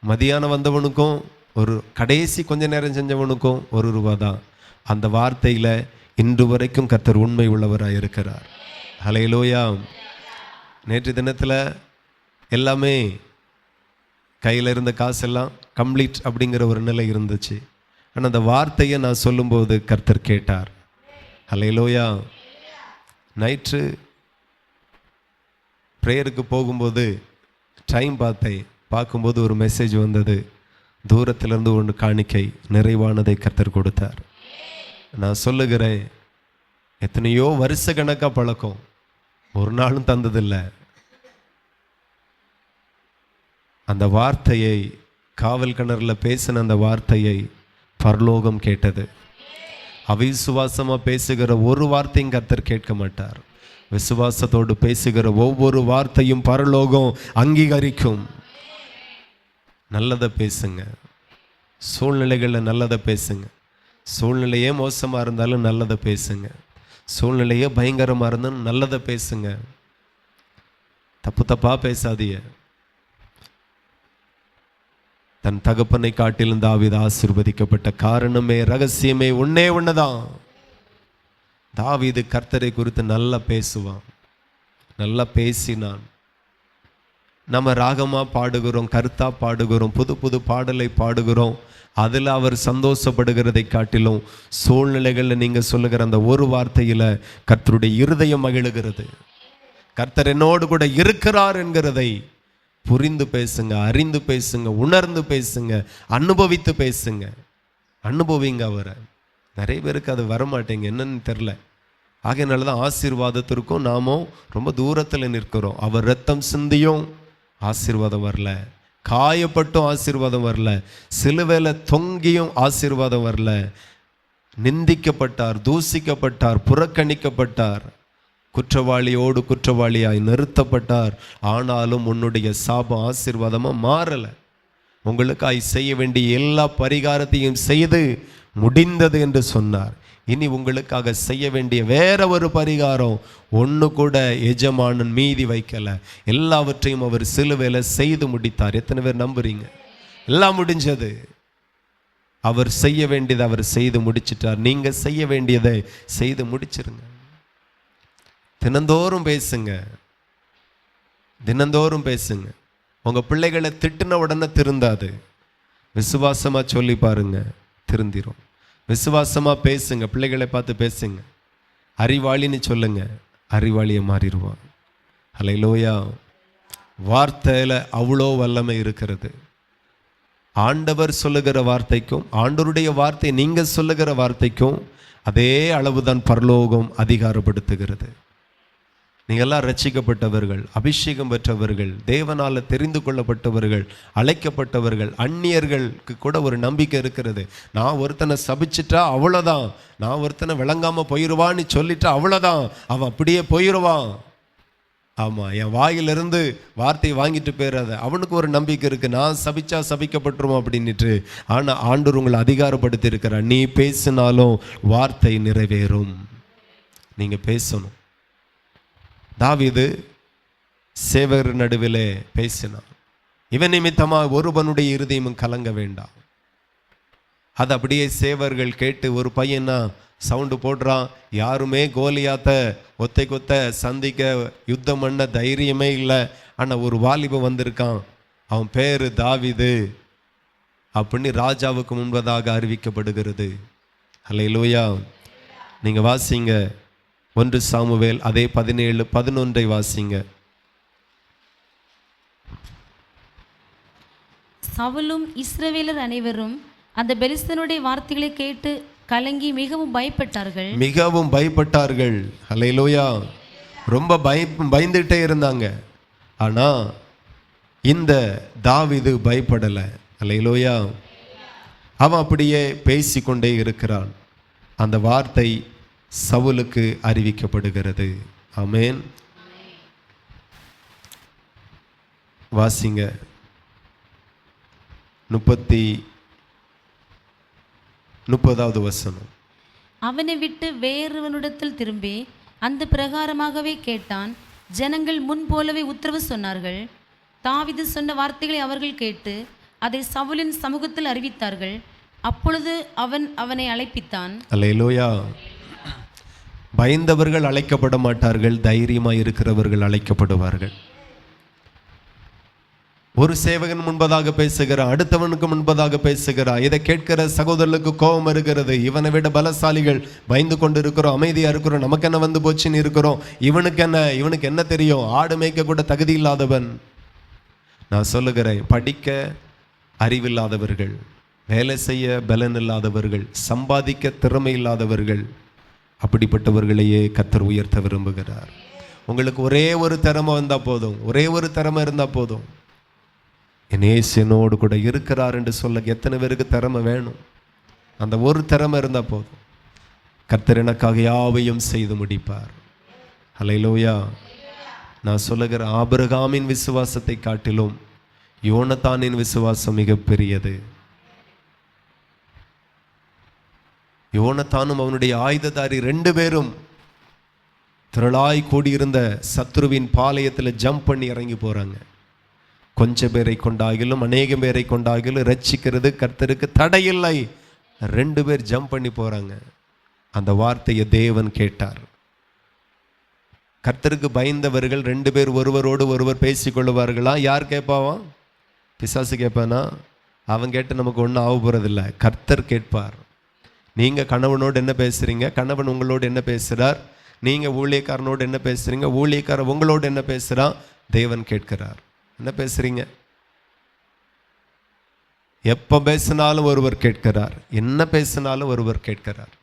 மதியானம் வந்தவனுக்கும் கடைசி கொஞ்ச நேரம் செஞ்சவனுக்கும் ₹1 தான். அந்த வார்த்தையில் இன்று வரைக்கும் கர்த்தர் உண்மை உள்ளவராக இருக்கிறார். ஹல்லேலூயா. நேற்று தினத்தில் எல்லாமே கையில் இருந்த காசெல்லாம் கம்ப்ளீட் அப்படிங்கிற ஒரு நிலை இருந்துச்சு. ஆனால் அந்த வார்த்தையை நான் சொல்லும்போது கர்த்தர் கேட்டார். ஹல்லேலூயா. நைட்டு ப்ரேயருக்கு போகும்போது டைம் பார்க்கும்போது ஒரு மெசேஜ் வந்தது. தூரத்திலிருந்து ஒன்று காணிக்கை நிறைவானதை கர்த்தர் கொடுத்தார். நான் சொல்லுகிறேன், எத்தனையோ வருஷ கணக்காக பழக்கம், ஒரு நாளும் தந்ததில்லை. அந்த வார்த்தையை, காவல் கிணறில் பேசின அந்த வார்த்தையை பரலோகம் கேட்டது. அவிசுவாசமாக பேசுகிற ஒரு வார்த்தையும் கர்த்தர் கேட்க மாட்டார். விசுவாசத்தோடு பேசுகிற ஒவ்வொரு வார்த்தையும் பரலோகம் அங்கீகரிக்கும். நல்லதை பேசுங்க, சூழ்நிலைகளில் நல்லதை பேசுங்க. சூழ்நிலையே மோசமாக இருந்தாலும் நல்லதை பேசுங்க. சூழ்நிலையே பயங்கரமாக இருந்தாலும் நல்லதை பேசுங்க. தப்பாக பேசாதீங்க. தன் தகப்பனை காட்டிலும் தாவீது ஆசீர்வதிக்கப்பட்ட காரணமே, ரகசியமே ஒண்ணுதான். தாவீது கர்த்தரை குறித்து நல்லா பேசுவான், நல்லா பேசினான். நம்ம ராகமாக பாடுகிறோம், கருத்தா பாடுகிறோம், புது புது பாடலை பாடுகிறோம். அதில் அவர் சந்தோஷப்படுகிறதை காட்டிலும் சூழ்நிலைகளில் நீங்கள் சொல்லுகிற அந்த ஒரு வார்த்தையில் கர்த்தருடைய இருதயம் மகிழுகிறது. கர்த்தர் என்னோடு கூட இருக்கிறார் என்கிறதை புரிந்து பேசுங்க, அறிந்து பேசுங்க, உணர்ந்து பேசுங்க, அனுபவித்து பேசுங்க. அனுபவிங்க அவரை. நிறைய பேருக்கு அது வரமாட்டேங்க, என்னன்னு தெரில. ஆகையினால தான் ஆசீர்வாதத்திற்கும் நாமும் ரொம்ப தூரத்தில் நிற்கிறோம். அவர் ரத்தம் சிந்தியும் ஆசீர்வாதம் வரல, காயப்பட்டும் ஆசீர்வாதம் வரல, சிலுவையில் தொங்கியும் ஆசீர்வாதம் வரல. நிந்திக்கப்பட்டார், தூசிக்கப்பட்டார், புறக்கணிக்கப்பட்டார், குற்றவாளியோடு குற்றவாளியாய் நிறுத்தப்பட்டார். ஆனாலும் உன்னுடைய சாபம் ஆசீர்வாதமாக மாறலை. உங்களுக்காய் செய்ய வேண்டிய எல்லா பரிகாரத்தையும் செய்து முடிந்தது என்று சொன்னார். இனி உங்களுக்காக செய்ய வேண்டிய வேற ஒரு பரிகாரம் ஒன்று கூட எஜமானன் மீதி வைக்கலை. எல்லாவற்றையும் அவர் சிலுவையில் செய்து முடித்தார். எத்தனை பேர் நம்புறீங்க? எல்லாம் முடிஞ்சது. அவர் செய்ய வேண்டியதை அவர் செய்து முடிச்சிட்டார். நீங்கள் செய்ய வேண்டியதை செய்து முடிச்சிருங்க. தினந்தோறும் பேசுங்க, தினந்தோறும் பேசுங்க. உங்கள் பிள்ளைகளை திட்டின உடனே திருந்தாது. விசுவாசமாக சொல்லி பாருங்க, திருந்திரும். விசுவாசமாக பேசுங்க, பிள்ளைகளை பார்த்து பேசுங்க. அறிவாளின்னு சொல்லுங்க, அறிவாளியை மாறிடுவான். ஹல்லேலூயா. வார்த்தையில் அவ்வளோ வல்லமை இருக்கிறது. ஆண்டவர் சொல்லுகிற வார்த்தைக்கும் ஆண்டவருடைய வார்த்தை நீங்கள் சொல்லுகிற வார்த்தைக்கும் அதே அளவுதான் பரலோகம் அதிகாரப்படுத்துகிறது. நீங்கள்லாம் ரட்சிக்கப்பட்டவர்கள், அபிஷேகம் பெற்றவர்கள், தேவனால் தெரிந்து கொள்ளப்பட்டவர்கள், அழைக்கப்பட்டவர்கள். அந்நியர்களுக்கு கூட ஒரு நம்பிக்கை இருக்கிறது. நான் ஒருத்தனை சபிச்சிட்டா அவ்வளோதான், நான் ஒருத்தனை விளங்காமல் போயிடுவான்னு சொல்லிட்டா அவ்வளோதான், அவன் அப்படியே போயிடுவான். ஆமாம், என் வாயிலிருந்து வார்த்தையை வாங்கிட்டு போயிடாத. அவனுக்கு ஒரு நம்பிக்கை இருக்குது, நான் சபிச்சா சபிக்கப்பட்டுருவோம் அப்படின்ட்டு. ஆனால் ஆண்டவர் உங்களை அதிகாரப்படுத்தி இருக்கிறார். நீ பேசினாலும் வார்த்தை நிறைவேறும். நீங்கள் பேசணும். தாவீது சேவர் நடுவிலே பேசினான். இவன் நிமித்தமாக ஒருவனுடைய இருதயமும் கலங்க வேண்டாம். அது அப்படியே சேவர்கள் கேட்டு ஒரு பையனா சவுண்டு போடுறான். யாருமே கோலியாத்த ஒத்தை கொத்த சந்திக்க யுத்தம் பண்ண தைரியமே இல்லை. ஆனால் ஒரு வாலிபன் வந்திருக்கான், அவன் பேர் தாவீது அப்படின்னு ராஜாவுக்கு முன்பதாக அறிவிக்கப்படுகிறது. அல்லேலூயா. நீங்கள் வாசிங்க 1 சாமுவேல் அதே 17:11 வாசிங்க. சவுலும் இஸ்ரவேலர் அனைவரும் அந்த பெலிஸ்தனுடைய வார்த்தைகளை கேட்டு கலங்கி மிகவும் பயப்பட்டார்கள். அல்லேலூயா. ரொம்ப பயந்துட்டே இருந்தாங்க. ஆனால் இந்த தாவீது பயப்படலை. அல்லேலூயா. அவன் அப்படியே பேசிக்கொண்டே இருக்கிறான். அந்த வார்த்தை சவுலுக்கு அறிவிக்கப்படுகிறது. ஆமென். வாசிங்க 30வது வசனம். அவனை விட்டு வேறொருவனிடத்தில் திரும்பி அந்த பிரகாரமாகவே கேட்டான். ஜனங்கள் முன் போலவே உத்தரவு சொன்னார்கள். தாவீது சொன்ன வார்த்தைகளை அவர்கள் கேட்டு அதை சவுலின் சமூகத்தில் அறிவித்தார்கள். அப்பொழுது அவன் அவனை அழைப்பித்தான். அல்லேலூயா. பயந்தவர்கள் அழைக்கப்பட மாட்டார்கள், தைரியமாக இருக்கிறவர்கள் அழைக்கப்படுவார்கள். ஒரு சேவகன் முன்பதாக பேசுகிறான், அடுத்தவனுக்கு முன்பதாக பேசுகிறான். இதை கேட்கிற சகோதரர்களுக்கு கோபம் இருக்கிறது. இவனை விட பலசாலிகள் பயந்து கொண்டு இருக்கிறோம், அமைதியாக இருக்கிறோம், நமக்கு என்ன வந்து போச்சுன்னு இருக்கிறோம். இவனுக்கு என்ன தெரியும், ஆடு மேய்க்க கூட தகுதி இல்லாதவன். நான் சொல்லுகிறேன், படிக்க அறிவில்லாதவர்கள், வேலை செய்ய பலன் இல்லாதவர்கள், சம்பாதிக்க திறமை இல்லாதவர்கள், அப்படிப்பட்டவர்களையே கர்த்தர் உயர்த்த விரும்புகிறார். உங்களுக்கு ஒரே ஒரு திறமை வந்தால் போதும், ஒரே ஒரு திறமை இருந்தால் போதும். என் இயேசுவோடு கூட இருக்கிறார் என்று சொல்ல எத்தனை பேருக்கு திறமை வேணும்? அந்த ஒரு திறமை இருந்தால் போதும். கர்த்தர் எனக்காக யாவையும் செய்து முடிப்பார். அல்லேலூயா. நான் சொல்லுகிற ஆபிரகாமின் விசுவாசத்தை காட்டிலும் யோனத்தானின் விசுவாசம் மிகப்பெரியது. யோனத்தானும் அவனுடைய ஆயுததாரி 2 பேரும் திரளாய் கூடியிருந்த சத்ருவின் பாளையத்தில் ஜம்ப் பண்ணி இறங்கி போகிறாங்க. கொஞ்சம் பேரை கொண்டாகிலும் அநேகம் பேரை கொண்டாகிலும் ரட்சிக்கிறது கர்த்தருக்கு தடையில்லை. 2 பேர் ஜம்ப் பண்ணி போகிறாங்க. அந்த வார்த்தையை தேவன் கேட்டார். கர்த்தருக்கு பயந்தவர்கள் 2 பேர் ஒருவரோடு ஒருவர் பேசிக்கொள்ளுவார்களா? யார் கேட்பாவான்? பிசாசு கேட்பானா? அவன் கேட்டு நமக்கு ஒன்றும் ஆக போகிறதில்ல. கர்த்தர் கேட்பார். நீங்கள் கணவனோடு என்ன பேசுகிறீங்க, கணவன் உங்களோடு என்ன பேசுகிறார், நீங்கள் ஊழியக்காரனோடு என்ன பேசுகிறீங்க, ஊழியக்காரன் உங்களோடு என்ன பேசுகிறான், தேவன் கேட்கிறார். என்ன பேசுகிறீங்க? எப்போ பேசினாலும் ஒருவர் கேட்கிறார், என்ன பேசினாலும் ஒருவர் கேட்கிறார்.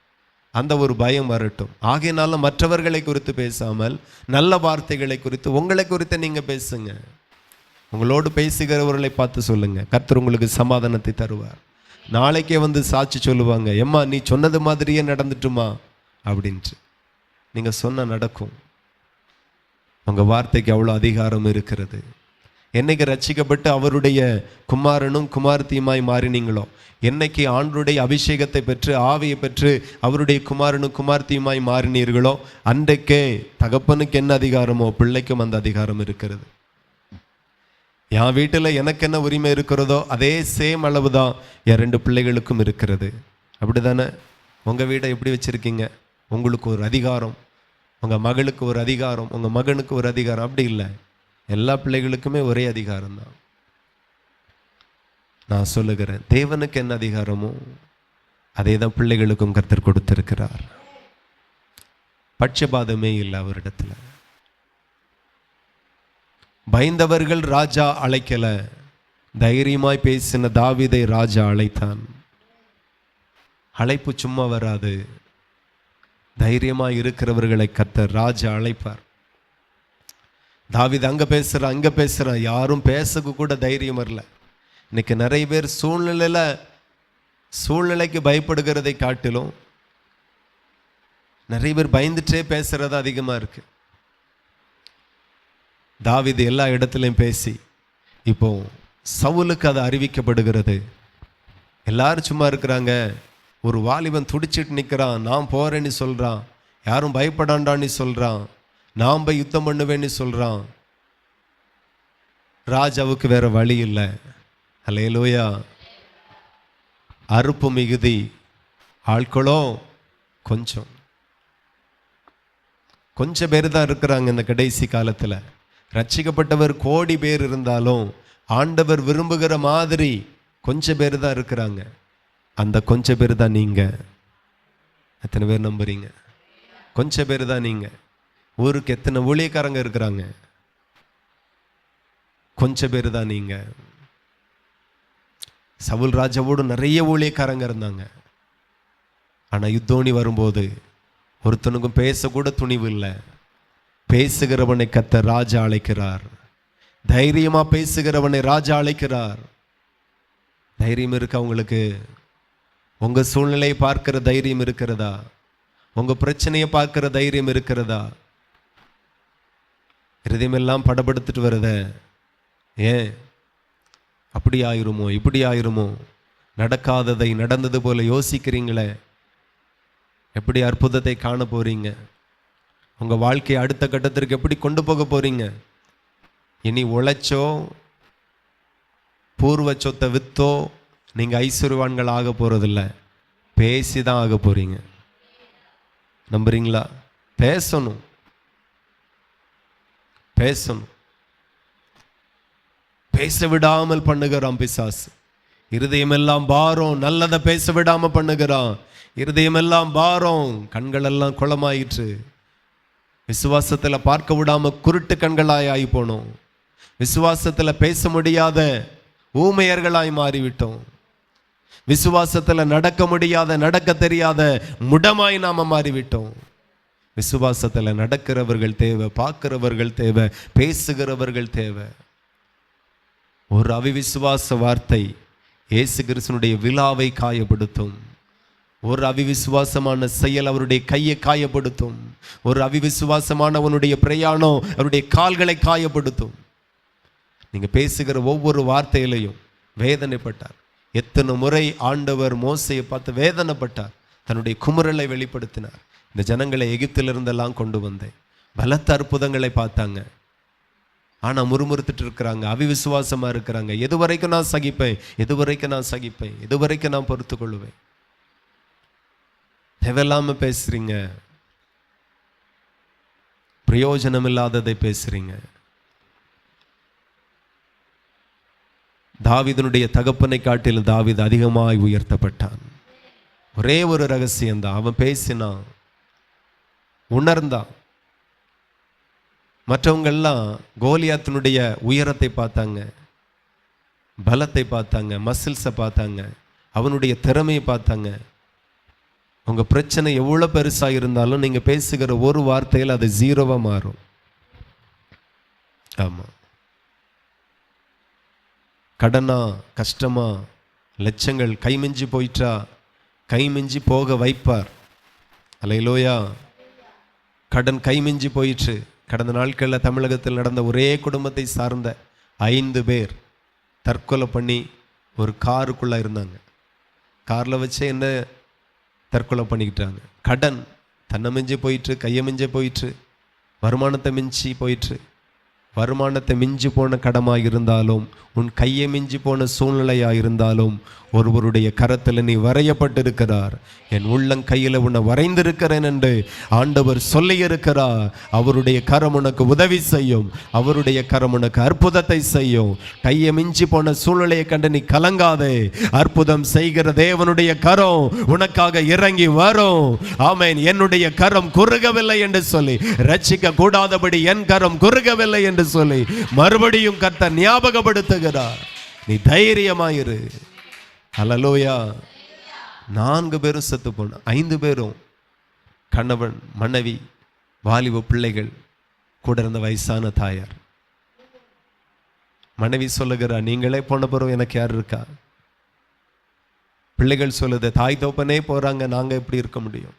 அந்த ஒரு பயம் வரட்டும். ஆகையினால மற்றவர்களை குறித்து பேசாமல் நல்ல வார்த்தைகளை குறித்து, உங்களை குறித்து நீங்கள் பேசுங்க. உங்களோடு பேசுகிறவர்களை பார்த்து சொல்லுங்க, கர்த்தர் உங்களுக்கு சமாதானத்தை தருவார். நாளைக்கே வந்து சாட்சி சொல்லுவாங்க, எம்மா நீ சொன்னது மாதிரியே நடந்துட்டுமா அப்படின்ட்டு. நீங்கள் சொன்ன நடக்கும். உங்கள் வார்த்தைக்கு அவ்வளோ அதிகாரம் இருக்கிறது. என்னைக்கு ரட்சிக்கப்பட்டு அவருடைய குமாரனும் குமாரத்தியுமாய் மாறினீங்களோ, என்னைக்கு ஆண்டருடைய அபிஷேகத்தை பெற்று ஆவியை பெற்று அவருடைய குமாரனும் குமாரத்தியுமாய் மாறினீர்களோ, அன்றைக்கே தகப்பனுக்கு என்ன அதிகாரமோ பிள்ளைக்கும் அந்த அதிகாரம் இருக்கிறது. என் வீட்டில் எனக்கு என்ன உரிமை இருக்கிறதோ அதே சேம் அளவு தான் என் 2 பிள்ளைகளுக்கும் இருக்கிறது. அப்படி தானே? உங்கள் வீடை எப்படி வச்சுருக்கீங்க? உங்களுக்கு ஒரு அதிகாரம், உங்கள் மகளுக்கு ஒரு அதிகாரம், உங்கள் மகனுக்கு ஒரு அதிகாரம். அப்படி இல்லை, எல்லா பிள்ளைகளுக்குமே ஒரே அதிகாரம் தான். நான் சொல்லுகிறேன், தேவனுக்கு என்ன அதிகாரமோ அதே தான் பிள்ளைகளுக்கும் கர்த்தர் கொடுத்திருக்கிறார். பட்சபாதமே இல்லை அவரிடத்துல. பயந்தவர்கள் ராஜா அழைக்கல, தைரியமாய் பேசின தாவீதை ராஜா அழைத்தான். அழைப்பு சும்மா வராது. தைரியமாய் இருக்கிறவர்களை கர்த்தர் ராஜா அழைப்பார். தாவீது அங்கே பேசுகிறான், அங்கே பேசுகிறான், யாரும் பேசக்கு கூட தைரியம் வரல. இன்னைக்கு நிறைய பேர் சூழ்நிலைக்கு பயப்படுகிறதை காட்டிலும் நிறைய பேர் பயந்துட்டே பேசுறது அதிகமாக இருக்கு. தாவீது எல்லா இடத்துலையும் பேசி இப்போ சவுலுக்கு அது அறிவிக்கப்படுகிறது. எல்லாரும் சும்மா இருக்கிறாங்க. ஒரு வாலிபன் துடிச்சிட்டு நிற்கிறான், நான் போறேன்னு சொல்றான், யாரும் பயப்படாண்டான்னு சொல்றான், நான் போய் யுத்தம் பண்ணுவேன்னு சொல்றான். ராஜாவுக்கு வேற வழி இல்லை. அல்லேலூயா. அறுப்பு மிகுதி, ஆட்களோ கொஞ்சம் பேர் தான் இருக்கிறாங்க. இந்த கடைசி காலத்தில் ரட்சிக்கப்பட்டவர் கோடி பேர் இருந்தாலும் ஆண்டவர் விரும்புகிற மாதிரி கொஞ்சம் பேர் தான் இருக்கிறாங்க. அந்த கொஞ்சம் பேர் தான் நீங்க. எத்தனை பேர் நம்புறீங்க? கொஞ்சம் பேர் தான் நீங்க. ஊருக்கு எத்தனை ஊழியக்காரங்க இருக்கிறாங்க? கொஞ்சம் பேர் தான் நீங்க. சவுல் ராஜாவோடு நிறைய ஊழியக்காரங்க இருந்தாங்க. ஆனா யுத்தோனி வரும்போது ஒருத்தனுக்கும் பேசக்கூட துணிவு இல்லை. பேசுகிறவனை கர்த்தர் ராஜா அழைக்கிறார். தைரியமா பேசுகிறவனை ராஜா அழைக்கிறார். தைரியம் இருக்கா உங்களுக்கு? உங்க சூழ்நிலையை பார்க்கிற தைரியம் இருக்கிறதா? உங்க பிரச்சனையை பார்க்கிற தைரியம் இருக்கிறதா? இருதயமெல்லாம் படபடுத்துட்டு வருத. ஏன் அப்படி ஆயிருமோ, இப்படி ஆயிருமோ, நடக்காததை நடந்தது போல யோசிக்கிறீங்களே. எப்படி அற்புதத்தை காண போறீங்க? உங்க வாழ்க்கையை அடுத்த கட்டத்திற்கு எப்படி கொண்டு போக போறீங்க? இனி உழைச்சோ பூர்வ சொத்தை வித்தோ நீங்க ஐஸ்வர்யவான்கள் ஆக போறதில்ல, பேசிதான் ஆக போறீங்க. நம்புறீங்களா? பேசணும். பேச விடாமல் பண்ணுகிறான் பிசாசு. இருதயமெல்லாம் பாரம், நல்லதை பேச விடாம பண்ணுகிறான். இருதயமெல்லாம் பாரம், கண்கள் எல்லாம் குளமாயிற்று. விசுவாசத்துல பார்க்க விடாம குருட்டு கண்களாய் ஆகி போனோம். விசுவாசத்துல பேச முடியாத ஊமையர்களாய் மாறிவிட்டோம். விசுவாசத்துல நடக்க முடியாத, நடக்க தெரியாத முடமாய் நாம மாறிவிட்டோம். விசுவாசத்துல நடக்கிறவர்கள் தேவை, பார்க்கிறவர்கள் தேவை, பேசுகிறவர்கள் தேவை. ஒரு அவிவிசுவாச வார்த்தை இயேசு கிறிஸ்துனுடைய விலாவை காயப்படுத்தும். ஒரு அவிவிசுவாசமான செயல் அவருடைய கையை காயப்படுத்தும். ஒரு அவிவிசுவாசமானவனுடைய பிரயாணம் அவருடைய கால்களை காயப்படுத்தும். நீங்க பேசுகிற ஒவ்வொரு வார்த்தையிலையும் வேதனைப்பட்டார். எத்தனை முறை ஆண்டவர் மோசையை பார்த்து வேதனைப்பட்டார். தன்னுடைய குமுறலை வெளிப்படுத்தினார். இந்த ஜனங்களை எகிப்திலிருந்தெல்லாம் கொண்டு வந்தேன். பலத்த அற்புதங்களை பார்த்தாங்க. ஆனா முறுமுறுத்துட்டு இருக்கிறாங்க, அவிவிசுவாசமா இருக்கிறாங்க. எது வரைக்கும் நான் சகிப்பேன், எது வரைக்கும் நான் சகிப்பேன், எது வரைக்கும் நான் பொறுத்து கொள்ளுவேன்? தேவையில்லாம பேசுறீங்க, பிரயோஜனம் இல்லாததை பேசுறீங்க. தாவீதுனுடைய தகப்பனை காட்டிலும் தாவீது அதிகமாய் உயர்த்தப்பட்டான். ஒரே ஒரு ரகசியம் தான், அவன் பேசினான், உணர்ந்தான். மற்றவங்கெல்லாம் கோலியாத்தினுடைய உயரத்தை பார்த்தாங்க, பலத்தை பார்த்தாங்க, மசில்ஸை பார்த்தாங்க, அவனுடைய திறமையை பார்த்தாங்க. உங்க பிரச்சனை எவ்வளவு பெருசா இருந்தாலும் நீங்க பேசுகிற ஒரு வார்த்தையில் அது ஜீரோவா மாறும். ஆமா, கடனா கஷ்டமா லட்சங்கள் கைமிஞ்சி போயிட்டா கைமிஞ்சி போக வைப்பார். அல்லேலூயா. கடன் கைமிஞ்சி போயிற்று. கடந்த நாட்களில் தமிழகத்தில் நடந்த ஒரே குடும்பத்தை சார்ந்த 5 பேர் தற்கொலை பண்ணி ஒரு காருக்குள்ளே இருந்தாங்க. காரில் வச்சு என்ன தற்கொலை பண்ணிக்கிட்டாங்க. கடன் தன்னை மிஞ்சி போயிற்று, கையை மிஞ்சி போயிற்று, வருமானத்தை மிஞ்சி போயிற்று. வருமானத்தை மிஞ்சி போன கடமாக இருந்தாலும், உன் கையை மிஞ்சி போன சூழ்நிலையாக இருந்தாலும், ஒருவருடைய கரத்தில் நீ வரையப்பட்டிருக்கிறார். என் உள்ளங்கையில் உன்னை வரைந்திருக்கிறேன் என்று ஆண்டவர் சொல்லி இருக்கிறார். அவருடைய கரம் உனக்கு உதவி செய்யும், அவருடைய கரம் உனக்கு அற்புதத்தை செய்யும். கையை மிஞ்சி போன சூழ்நிலையை கண்டு நீ கலங்காதே. அற்புதம் செய்கிற தேவனுடைய கரம் உனக்காக இறங்கி வரும். ஆமென். என்னுடைய கரம் குறுகவில்லை என்று சொல்லி, ரட்சிக்க கூடாதபடி என் கரம் குறுகவில்லை என்று சொல்லி மறுபடியும் கர்த்தர் ஞாபகப்படுத்துகிறார். நீ தைரியமாயிரு. அல்லேலூயா. 4 பேரும் செத்து போன, 5 பேரும் கணவன், மனைவி, வாலிப பிள்ளைகள் கூட இருந்த வயசான தாயார். மனைவி சொல்லுகிறா, நீங்களே போன பிறகு எனக்கு யார் இருக்கா? பிள்ளைகள் சொல்லுது, தாய் தோப்பனே போறாங்க, நாங்க எப்படி இருக்க முடியும்?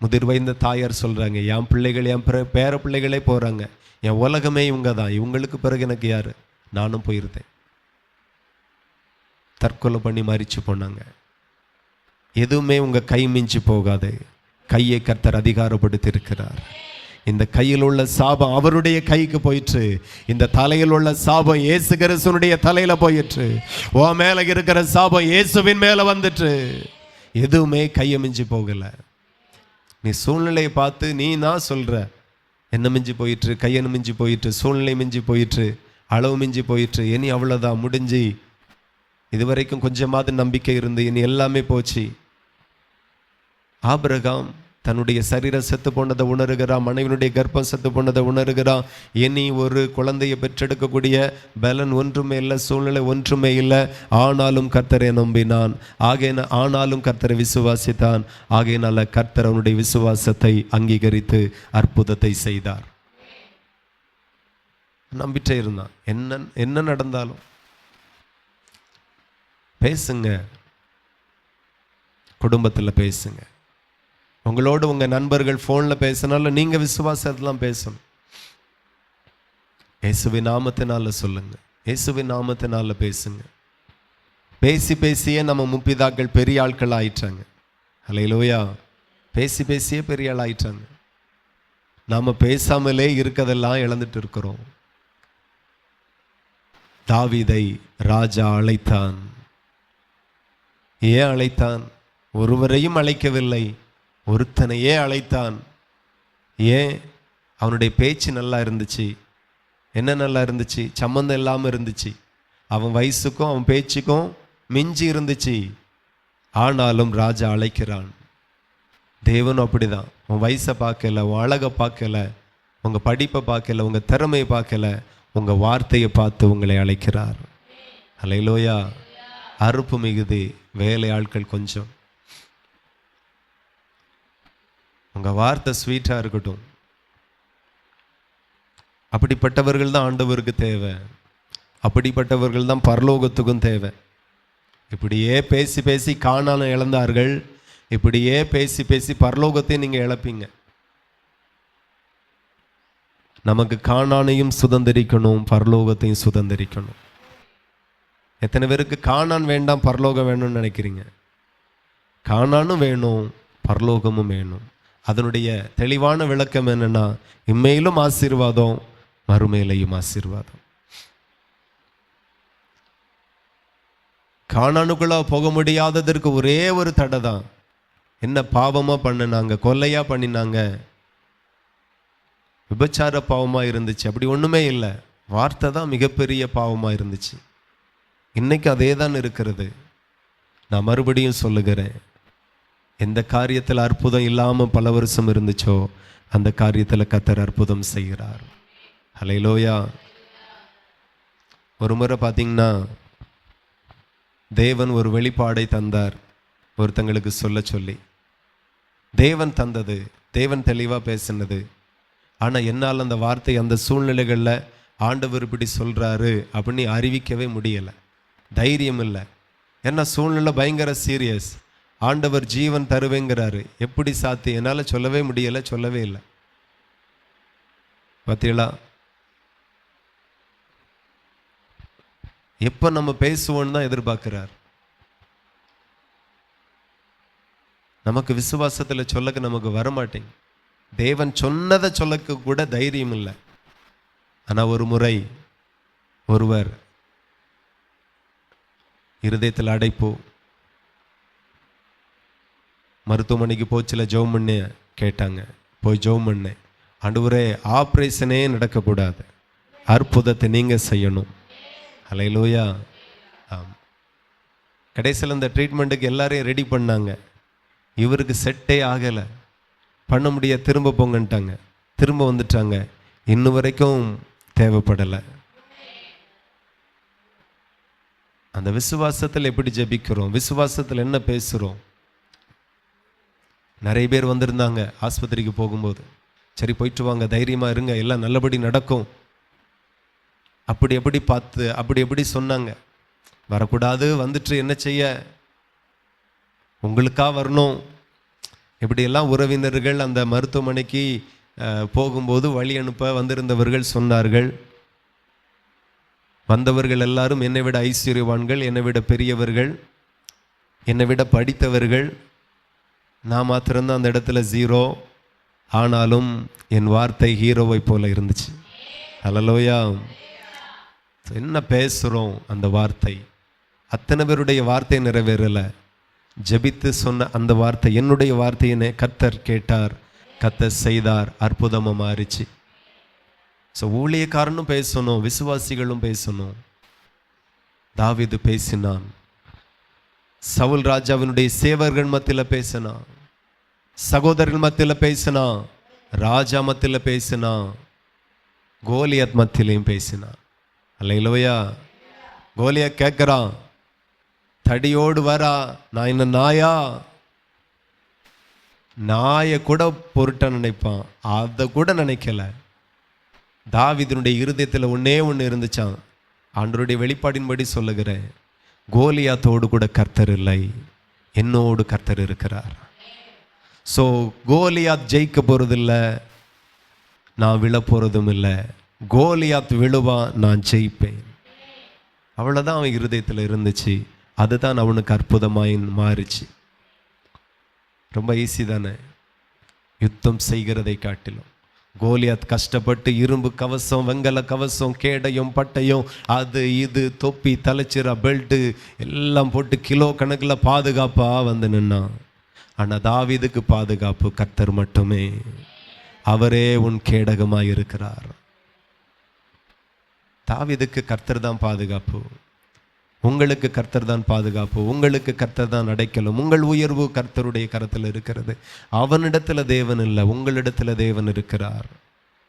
முதிர் வயந்த தாயார் சொல்றாங்க, என் பிள்ளைகள் என் பேர பிள்ளைகளே போறாங்க, என் உலகமே இவங்க தான், இவங்களுக்கு பிறகு எனக்கு யாரு? நானும் போயிருந்தேன். தற்கொலை பண்ணி மரிச்சு போனாங்க. எதுவுமே உங்க கை மிஞ்சி போகாது. கையை கர்த்தர் அதிகாரப்படுத்தி இருக்கிறார். இந்த கையில் உள்ள சாபம் அவருடைய கைக்கு போயிற்று. இந்த தலையில் உள்ள சாபம் இயேசு கிறிஸ்துவினுடைய தலையில போயிற்று. ஓ மேல இருக்கிற சாபம் இயேசுவின் மேல வந்துட்டு. எதுவுமே கையை மிஞ்சி போகல. நீ சூழ்நிலையை பார்த்து நீ நான் சொல்ற, என்ன மிஞ்சி போயிற்று, கையனு மிஞ்சி போயிற்று, சூழ்நிலை மிஞ்சி போயிற்று, அளவு மிஞ்சி போயிற்று, இனி அவ்வளோதான் முடிஞ்சு. இதுவரைக்கும் கொஞ்சமாவது நம்பிக்கை இருந்து இனி எல்லாமே போச்சு. ஆபிரகாம் தன்னுடைய சரீரம் செத்து போனதை உணர்கிறான், மனைவினுடைய கர்ப்பம் செத்து போனதை உணர்கிறான். இனி ஒரு குழந்தையை பெற்றெடுக்கக்கூடிய பலன் ஒன்றுமே இல்லை, சூழ்நிலை ஒன்றுமே இல்லை. ஆனாலும் கர்த்தரை நம்பினான். ஆனாலும் கர்த்தரை விசுவாசித்தான். ஆகையினால கர்த்தர் அவனுடைய விசுவாசத்தை அங்கீகரித்து அற்புதத்தை செய்தார். நம்பிட்டே இருந்தான். என்ன நடந்தாலும் பேசுங்க, குடும்பத்தில் பேசுங்க. உங்களோடு உங்க நண்பர்கள் ஃபோனில் பேசினாலும் நீங்க விசுவாசத்தெல்லாம் பேசணும். இயேசுவின் நாமத்தினால சொல்லுங்க, இயேசுவின் நாமத்தினால பேசுங்க. பேசி பேசியே நம்ம முப்பிதாக்கள் பெரிய ஆட்கள் ஆயிட்டாங்க. ஹல்லேலூயா. பேசி பேசியே பெரிய ஆள் ஆயிட்டாங்க. நாம பேசாமலே இருக்கதெல்லாம் இழந்துட்டு இருக்கிறோம். தாவீதை ராஜா அழைத்தான். ஏன் அழைத்தான்? ஒருவரையும் அழைக்கவில்லை, ஒருத்தனையே அழைத்தான். ஏன்? அவனுடைய பேச்சு நல்லா இருந்துச்சு. என்ன நல்லா இருந்துச்சு? சம்மந்தம் இல்லாமல் இருந்துச்சு. அவன் வயசுக்கும் அவன் பேச்சுக்கும் மிஞ்சி இருந்துச்சு. ஆனாலும் ராஜா அழைக்கிறான். தேவனும் அப்படிதான். உன் வயசை பார்க்கல, உன் அழகை பார்க்கல, உங்கள் படிப்பை பார்க்கல, உங்கள் திறமையை பார்க்கல, உங்கள் வார்த்தையை பார்த்து உங்களை அழைக்கிறார். அல்லேலூயா. அறுப்பு மிகுதி, வேலை ஆட்கள் கொஞ்சம். உங்க வார்த்தை ஸ்வீட்டா இருக்கட்டும். அப்படிப்பட்டவர்கள் தான் ஆண்டவருக்கு தேவை. அப்படிப்பட்டவர்கள் தான் பரலோகத்துக்கும் தேவை. இப்படியே பேசி பேசி கானானை இழந்தார்கள். இப்படியே பேசி பேசி பரலோகத்தையும் நீங்க இழப்பீங்க. நமக்கு கானானையும் சுதந்திரிக்கணும், பரலோகத்தையும் சுதந்திரிக்கணும். எத்தனை பேருக்கு கானான் வேண்டாம், பரலோகம் வேணும்னு நினைக்கிறீங்க? கானானும் வேணும், பரலோகமும் வேணும். அதனுடைய தெளிவான விளக்கம் என்னன்னா, இம்மையிலும் ஆசீர்வாதம், மறுமையிலையும் ஆசீர்வாதம். கானானுக்குள்ள போக முடியாததற்கு ஒரே ஒரு தடை தான். என்ன பாவமா பண்ணினாங்க? கொல்லையா பண்ணினாங்க, விபச்சார பாவமா இருந்துச்சு. அப்படி ஒண்ணுமே இல்லை. வார்த்தை தான் மிகப்பெரிய பாவமா இருந்துச்சு. இன்னைக்கு அதே தான் இருக்கிறது. நான் மறுபடியும் சொல்லுகிறேன், எந்த காரியத்தில் அற்புதம் இல்லாமல் பல வருஷம் இருந்துச்சோ அந்த காரியத்தில் கர்த்தர் அற்புதம் செய்கிறார். ஹல்லேலூயா. ஒரு முறை பார்த்தீங்கன்னா தேவன் ஒரு வெளிப்பாடை தந்தார் ஒருத்தங்களுக்கு சொல்ல சொல்லி. தேவன் தந்தது, தேவன் தெளிவாக பேசினது. ஆனால் என்னால் அந்த வார்த்தை அந்த சூழ்நிலைகளில் ஆண்டவர் இப்படி சொல்கிறாரு அப்படின்னு அறிவிக்கவே முடியலை. தைரியம் இல்லை. ஏன்னா சூழ்நிலை பயங்கர சீரியஸ். ஆண்டவர் ஜீவன் தருவேங்கிறாரு. எப்படி சாத்தி? என்னால் சொல்லவே முடியலை, சொல்லவே இல்லை. பார்த்தீங்களா? எப்போ நம்ம பேசுவோன்னு தான் எதிர்பார்க்கிறார். நமக்கு விசுவாசத்தில் சொல்லக்கு நமக்கு வரமாட்டேங்க. தேவன் சொன்னதை சொல்லக்கு கூட தைரியம் இல்லை. ஆனால் ஒரு முறை ஒருவர் இருதயத்தில் அடைப்போ, மருத்துவமனைக்கு போச்சுல ஜெபம் பண்ண கேட்டாங்க. போய் ஜெபம் பண்ணேன். ஆண்டவரே, ஆப்ரேஷனே நடக்கக்கூடாது, அற்புதத்தை நீங்கள் செய்யணும். ஹல்லேலூயா. ஆம். கடைசியில் இந்த ட்ரீட்மெண்ட்டுக்கு எல்லாரையும் ரெடி பண்ணாங்க. இவருக்கு செட்டே ஆகலை, பண்ண முடியாது, திரும்ப போங்கன்ட்டாங்க. திரும்ப வந்துட்டாங்க. இன்னும் வரைக்கும் தேவைப்படலை. அந்த விசுவாசத்தில் எப்படி ஜெபிக்கிறோம், விசுவாசத்தில் என்ன பேசுகிறோம். நிறைய பேர் வந்திருந்தாங்க ஆஸ்பத்திரிக்கு போகும்போது. சரி போயிட்டு வாங்க, தைரியமாக இருங்க, எல்லாம் நல்லபடி நடக்கும். அப்படி எப்படி சொன்னாங்க. வரக்கூடாது, வந்துட்டு என்ன செய்ய, உங்களுக்கா வரணும். இப்படியெல்லாம் உறவினர்கள் அந்த மருத்துவமனைக்கு போகும்போது வழி அனுப்ப வந்திருந்தவர்கள் சொன்னார்கள். வந்தவர்கள் எல்லாரும் என்னை விட ஐஸ்வர்யவான்கள், என்னை விட பெரியவர்கள், என்னை விட படித்தவர்கள். நான் மாத்திரம்தான் அந்த இடத்துல ஜீரோ. ஆனாலும் என் வார்த்தை ஹீரோவை போல இருந்துச்சு. அல்லேலூயா. என்ன பேசுகிறோம், அந்த வார்த்தை அத்தனை பேருடைய வார்த்தை நிறைவேறலை. ஜெபித்து சொன்ன அந்த வார்த்தை, என்னுடைய வார்த்தையினை கர்த்தர் கேட்டார், கர்த்தர் செய்தார், அற்புதமாக மாறிச்சு. ஸோ ஊழியக்காரனும் பேசணும், விசுவாசிகளும் பேசணும். தாவீது பேசினான், சவுல் ராஜாவினுடைய சேவர்கள் மத்தியில் பேசினான், சகோதரர்கள் மத்தியில் பேசினான், ராஜா மத்தியில் பேசினான், கோலியாத் மத்தியிலையும் பேசினான். அல்லேலூயா. கோலியாத் கேட்குறான், தடியோடு வரா, நான் என்ன நாயா? நாயை கூட பொருட்ட நினைப்பான், அதை கூட நினைக்கல. தாவீதினுடைய இருதயத்தில் ஒன்னே ஒன்று இருந்துச்சான். ஆண்டவருடைய வெளிப்பாடின்படி சொல்லுகிறேன், கோலியாத்தோடு கூட கர்த்தர் இல்லை, என்னோடு கர்த்தர் இருக்கிறார். ஸோ கோலியாத் ஜெயிக்க போறதில்லை, நான் விழ போறதும் இல்லை. கோலியாத் விழுவான், நான் ஜெயிப்பேன். அவ்வளோதான் அவன் இருதயத்தில் இருந்துச்சு. அதுதான் அவனுக்கு அற்புதமாய் மாறிச்சு. ரொம்ப ஈஸி தானே யுத்தம் செய்கிறதை காட்டிலும். கோலியாத் கஷ்டப்பட்டு இரும்பு கவசம், வெங்கல கவசம், கேடயம், பட்டயம், அது இது, தொப்பி, தலைச்சிரா, பெல்ட்டு எல்லாம் போட்டு கிலோ கணக்கில் பாதுகாப்பாக வந்து நின்னான். ஆனால் தாவீதுக்கு பாதுகாப்பு கர்த்தர் மட்டுமே. அவரே உன் கேடகமாக இருக்கிறார். தாவீதுக்கு கர்த்தர் தான் பாதுகாப்பு. உங்களுக்கு கர்த்தர் தான் பாதுகாப்பு, உங்களுக்கு கர்த்தர் தான் அடைக்கலும். உங்கள் உயர்வு கர்த்தருடைய கரத்தில் இருக்கிறது. அவனிடத்தில் தேவன் இல்லை, உங்களிடத்தில் தேவன் இருக்கிறார்.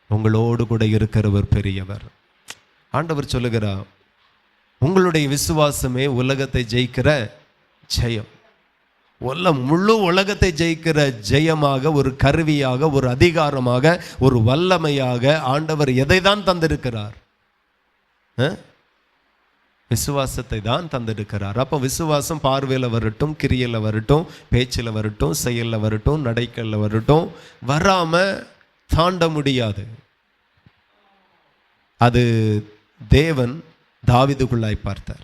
உங்களோடு கூட இருக்கிறவர் பெரியவர். ஆண்டவர் சொல்லுகிறார், உங்களுடைய விசுவாசமே உலகத்தை ஜெயிக்கிற ஜெயம். முழு உலகத்தை ஜெயிக்கிற ஜெயமாக, ஒரு கருவியாக, ஒரு அதிகாரமாக, ஒரு வல்லமையாக ஆண்டவர் எதை தான் தந்திருக்கிறார்? விசுவாசத்தை தான் தந்திருக்கிறார். அப்போ விசுவாசம் பார்வையில் வரட்டும், கிரியையில் வரட்டும், பேச்சில் வரட்டும், செயலில் வரட்டும், நடைக்கல்ல வரட்டும், வராமல் தாண்ட முடியாது. அது தேவன் தாவீதுக்குள்ளாய் பார்த்தார்.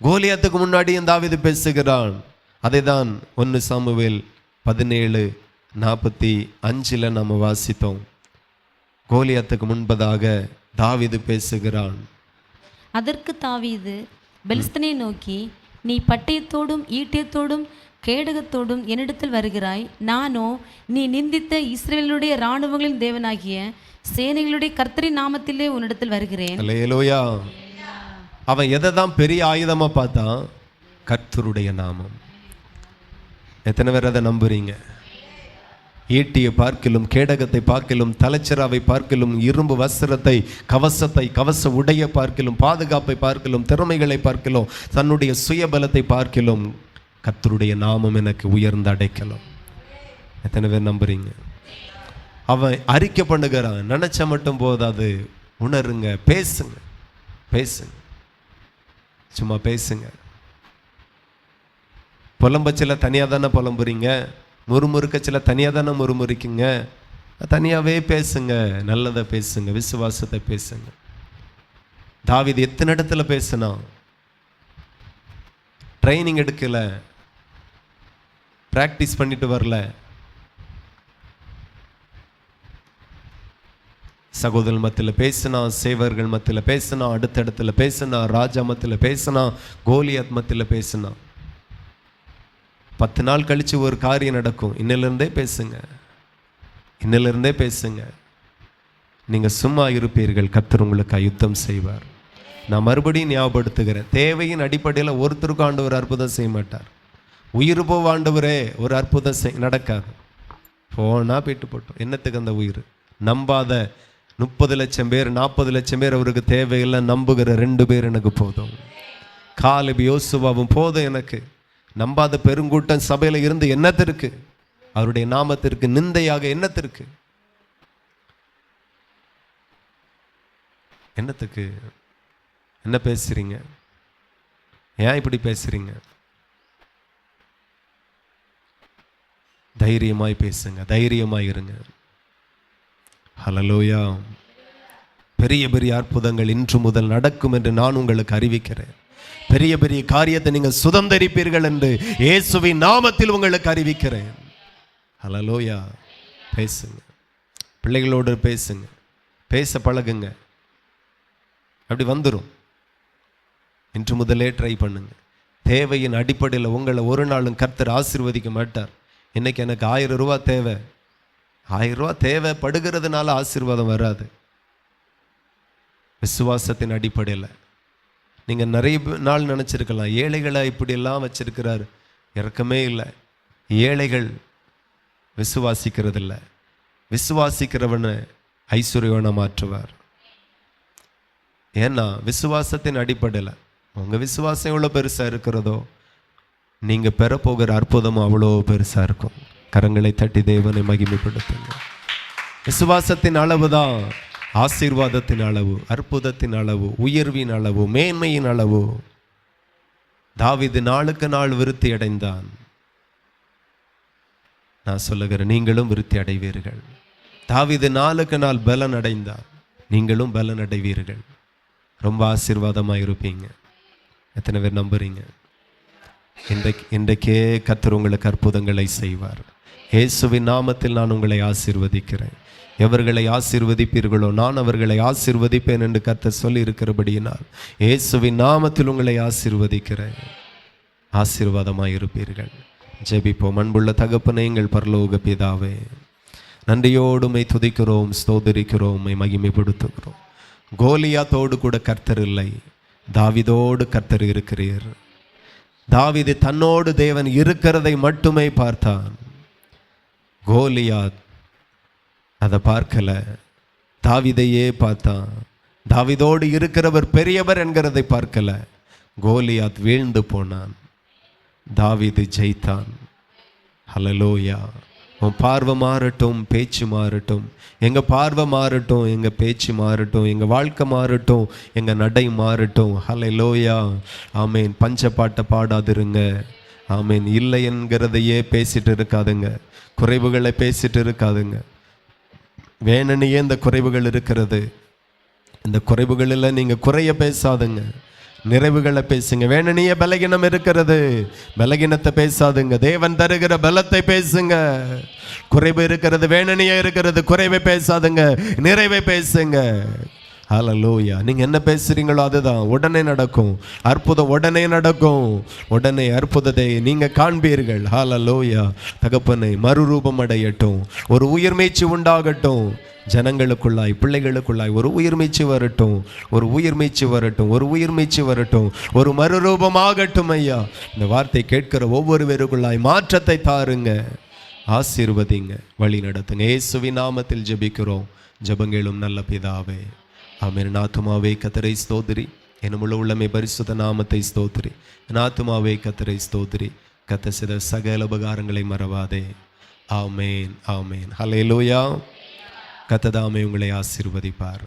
கோலியாத்துக்கு முன்னாடியும் தாவீது பேசுகிறான். அதை தான் 1 சாமுவேல் 17:45 நம்ம வாசித்தோம். கோலியாத்துக்கு முன்பதாக தாவீது பேசுகிறான். அதற்கு தாவீது பெலிஸ்தனை நோக்கி, நீ பட்டயத்தோடும் ஈட்டியத்தோடும் கேடகத்தோடும் என்னிடத்தில் வருகிறாய், நானோ நீ நிந்தித்த இஸ்ரவேலுடைய இராணுவங்களின் தேவனாகிய சேனைகளுடைய கர்த்தரின் நாமத்திலே உன்னிடத்தில் வருகிறேன். அல்லேலூயா. அவன் எதை தான் பெரிய ஆயுதமா பார்த்தான்? கர்த்தருடைய நாமம். எத்தனை பேர் அதை நம்புறீங்க? ஈட்டியை பார்க்கிலும், கேடகத்தை பார்க்கிலும், தலைச்சிராவை பார்க்கிலும், இரும்பு வஸ்திரத்தை, கவசத்தை, கவச உடைய பார்க்கிலும், பாதுகாப்பை பார்க்கிலும், திறமைகளை பார்க்கிலும், தன்னுடைய சுயபலத்தை பார்க்கிலும் கர்த்தருடைய நாமம் எனக்கு உயர்ந்த அடைக்கலம். எத்தனை பேர் நம்புறீங்க? அவன் அறிக்கை பண்ணுகிறான். நினைச்ச மட்டும் போதாது, உணருங்க, பேசுங்க, பேசுங்க, சும்மா பேசுங்க. புலம்பச்சில தனியாக தானே புலம்புறீங்க, முறுமுறுக்கச்சில தனியாக தானே முறுமுறுக்குங்க. தனியாகவே பேசுங்க, நல்லதை பேசுங்க, விசுவாசத்தை பேசுங்க. தாவீது எத்தனை இடத்துல பேசினான்? ட்ரைனிங் எடுக்கல, ப்ராக்டிஸ் பண்ணிட்டு வரல. சகோதரர் மத்தியில் பேசினா, சேவர்கள் மத்தியில் பேசினா, அடுத்த இடத்துல பேசினா, ராஜா மத்தியில் பேசினா, கோலியாத் மத்தியில் பேசினா. 10 நாள் கழித்து ஒரு காரியம் நடக்கும். இன்னிலிருந்தே பேசுங்க, இன்னிலிருந்தே பேசுங்க. நீங்கள் சும்மா இருப்பீர்கள், கர்த்தர் உங்களுக்கு யுத்தம் செய்வார். நான் மறுபடியும் ஞாபகப்படுத்துகிறேன், தேவையின் அடிப்படையில் ஒருத்தருக்கும் ஆண்டவர் அற்புதம் செய்ய மாட்டார். உயிர் போவ ஆண்டவரே ஒரு அற்புதம் நடக்காது. போனால் போயிட்டு போட்டோம், என்னத்துக்கு அந்த உயிர்? நம்பாத 30 லட்சம் பேர் 40 லட்சம் பேர் அவருக்கு தேவையில்லை, நம்புகிற 2 பேர் எனக்கு போதும். காலேப் யோசுவாவும் போதும் எனக்கு. நம்பாத பெருங்கூட்டம் சபையில் இருந்து என்னத்திற்கு? அவருடைய நாமத்திற்கு நிந்தையாக என்னத்திற்கு? என்னத்துக்கு? என்ன பேசுறீங்க? ஏன் இப்படி பேசுறீங்க? தைரியமாய் பேசுங்க, தைரியமாய் இருங்க. ஹல்லேலூயா. பெரிய பெரிய அற்புதங்கள் இன்று முதல் நடக்கும் என்று நான் உங்களுக்கு அறிவிக்கிறேன். பெரிய பெரிய காரியத்தை நீங்கள் சுதந்தரிப்பீர்கள் என்று இயேசுவின் நாமத்தில் உங்களுக்கு அறிவிக்கிறேன். ஹல்லேலூயா. பேசுங்க, பிள்ளைகளோடு பேசுங்க, பேச பழகுங்க. அப்படி வந்துடும். இன்று முதலே ட்ரை பண்ணுங்க. தேவையின் அடிப்படையில் உங்களை ஒரு நாளும் கர்த்தர் ஆசீர்வதிக்க மாட்டார். இன்னைக்கு எனக்கு 1000 ரூபா தேவை, 1000 ரூபா தேவைப்படுகிறதுனால ஆசீர்வாதம் வராது. விசுவாசத்தின் அடிப்படையில் நீங்கள் நிறைய நாள் நினச்சிருக்கலாம், ஏழைகளை இப்படியெல்லாம் வச்சிருக்கிறார், இறக்கமே இல்லை. ஏழைகள் விசுவாசிக்கிறதில்ல, விசுவாசிக்கிறவனை ஐஸ்வர்யவனை மாற்றுவார். ஏன்னா விசுவாசத்தின் அடிப்படையில் உங்கள் விசுவாசம் எவ்வளோ பெருசாக இருக்கிறதோ நீங்கள் பெறப்போகிற அற்புதமும் அவ்வளோ பெருசாக இருக்கும். கரங்களை தட்டி தேவனை மகிமைப்படுத்துங்க. விசுவாசத்தின் அளவு தான் ஆசீர்வாதத்தின் அளவு, அற்புதத்தின் அளவு, உயர்வின் அளவு, மேன்மையின் அளவு. தாவீது நாளுக்கு நாள் விருத்தி அடைந்தான். நான் சொல்லுகிறேன், நீங்களும் விருத்தி அடைவீர்கள். தாவீது நாளுக்கு நாள் பலன் அடைந்தான், நீங்களும் பலன் அடைவீர்கள். ரொம்ப ஆசீர்வாதமாக இருப்பீங்க. எத்தனை பேர் நம்புறீங்க? இன்றைக்கே கர்த்தர் உங்களுக்கு அற்புதங்களை செய்வார். இயேசுவின் நாமத்தில் நான் உங்களை ஆசீர்வதிக்கிறேன். எவர்களை ஆசீர்வதிப்பீர்களோ நான் அவர்களை ஆசீர்வதிப்பேன் என்று கர்த்தர் சொல்லி இருக்கிறபடியினால் இயேசுவின் நாமத்தில் உங்களை ஆசீர்வதிக்கிறேன். ஆசீர்வாதமாக இருப்பீர்கள். ஜெபிப்போம். அன்புள்ள தகப்பனே, எங்கள் பரலோக பிதாவே, நன்றியோடு உம்மை துதிக்கிறோம், ஸ்தோத்திரிக்கிறோம், உம்மை மகிமைப்படுத்துகிறோம். கோலியாத்தோடு கூட கர்த்தர் இல்லை, தாவீதோடு கர்த்தர் இருக்கிறீர். தாவீது தன்னோடு தேவன் இருக்கிறதை மட்டுமே பார்த்தான். கோலியாத் அதை பார்க்கல, தாவீதையே பார்த்தான். தாவீதோடு இருக்கிறவர் பெரியவர் என்கிறதை பார்க்கல. கோலியாத் வீழ்ந்து போனான், தாவீது ஜெயித்தான். ஹல்லேலூயா. உன் பார்வை மாறட்டும், பேச்சு மாறட்டும். எங்கள் பார்வை மாறட்டும், எங்கள் பேச்சு மாறட்டும், எங்கள் வாழ்க்கை மாறட்டும், எங்கள் நடை மாறட்டும். ஹல்லேலூயா. ஆமேன். பஞ்சப்பாட்டை பாடாதிருங்க. ஆமேன். இல்லை என்கிறதையே பேசிட்டு இருக்காதுங்க, குறைவுகளை பேசிட்டு இருக்காதுங்க. வேணுனையே இந்த குறைவுகள் இருக்கிறது, இந்த குறைவுகளில் நீங்கள் குறைய பேசாதுங்க, நிறைவுகளை பேசுங்க. வேணுனையே பலகீனம் இருக்கிறது, பலகீனத்தை பேசாதுங்க. தேவன் தருகிற பலத்தை பேசுங்க. குறைவு இருக்கிறது, வேணுனையே இருக்கிறது, குறைவை பேசாதுங்க, நிறைவை பேசுங்க. ஹல்லேலூயா. நீங்க என்ன பேசுறீங்களோ அதுதான் உடனே நடக்கும். அற்புதம் உடனே நடக்கும். உடனே அற்புதத்தை நீங்க காண்பீர்கள். ஹல்லேலூயா. தகப்பனை மறுரூபம் அடையட்டும், ஒரு உயிர்மீச்சு உண்டாகட்டும். ஜனங்களுக்குள்ளாய், பிள்ளைகளுக்குள்ளாய் ஒரு உயிர்மீச்சு வரட்டும், ஒரு உயிர்மீச்சு வரட்டும், ஒரு உயிர்மீச்சு வரட்டும், ஒரு மறுரூபமாகட்டும். ஐயா, இந்த வார்த்தை கேட்கிற ஒவ்வொருவருக்குள்ளாய் மாற்றத்தை தாருங்க, ஆசீர்வதிங்க, வழி நடத்துங்க. இயேசுவின் நாமத்தில் ஜெபிக்கிறோம், ஜெபங்களும் நல்ல பிதாவே. ஆமென். என் ஆத்துமாவே கர்த்தரை ஸ்தோத்திரி, என் முழு உள்ளமே பரிசுத்த நாமத்தை ஸ்தோத்திரி. என் ஆத்துமாவே கர்த்தரை ஸ்தோத்திரி, கர்த்தர் செய்த சகல உபகாரங்களை மறவாதே. ஆமேன், ஆமேன். ஹல்லேலூயா. கர்த்தர் தாமே உங்களை ஆசீர்வதிப்பார்.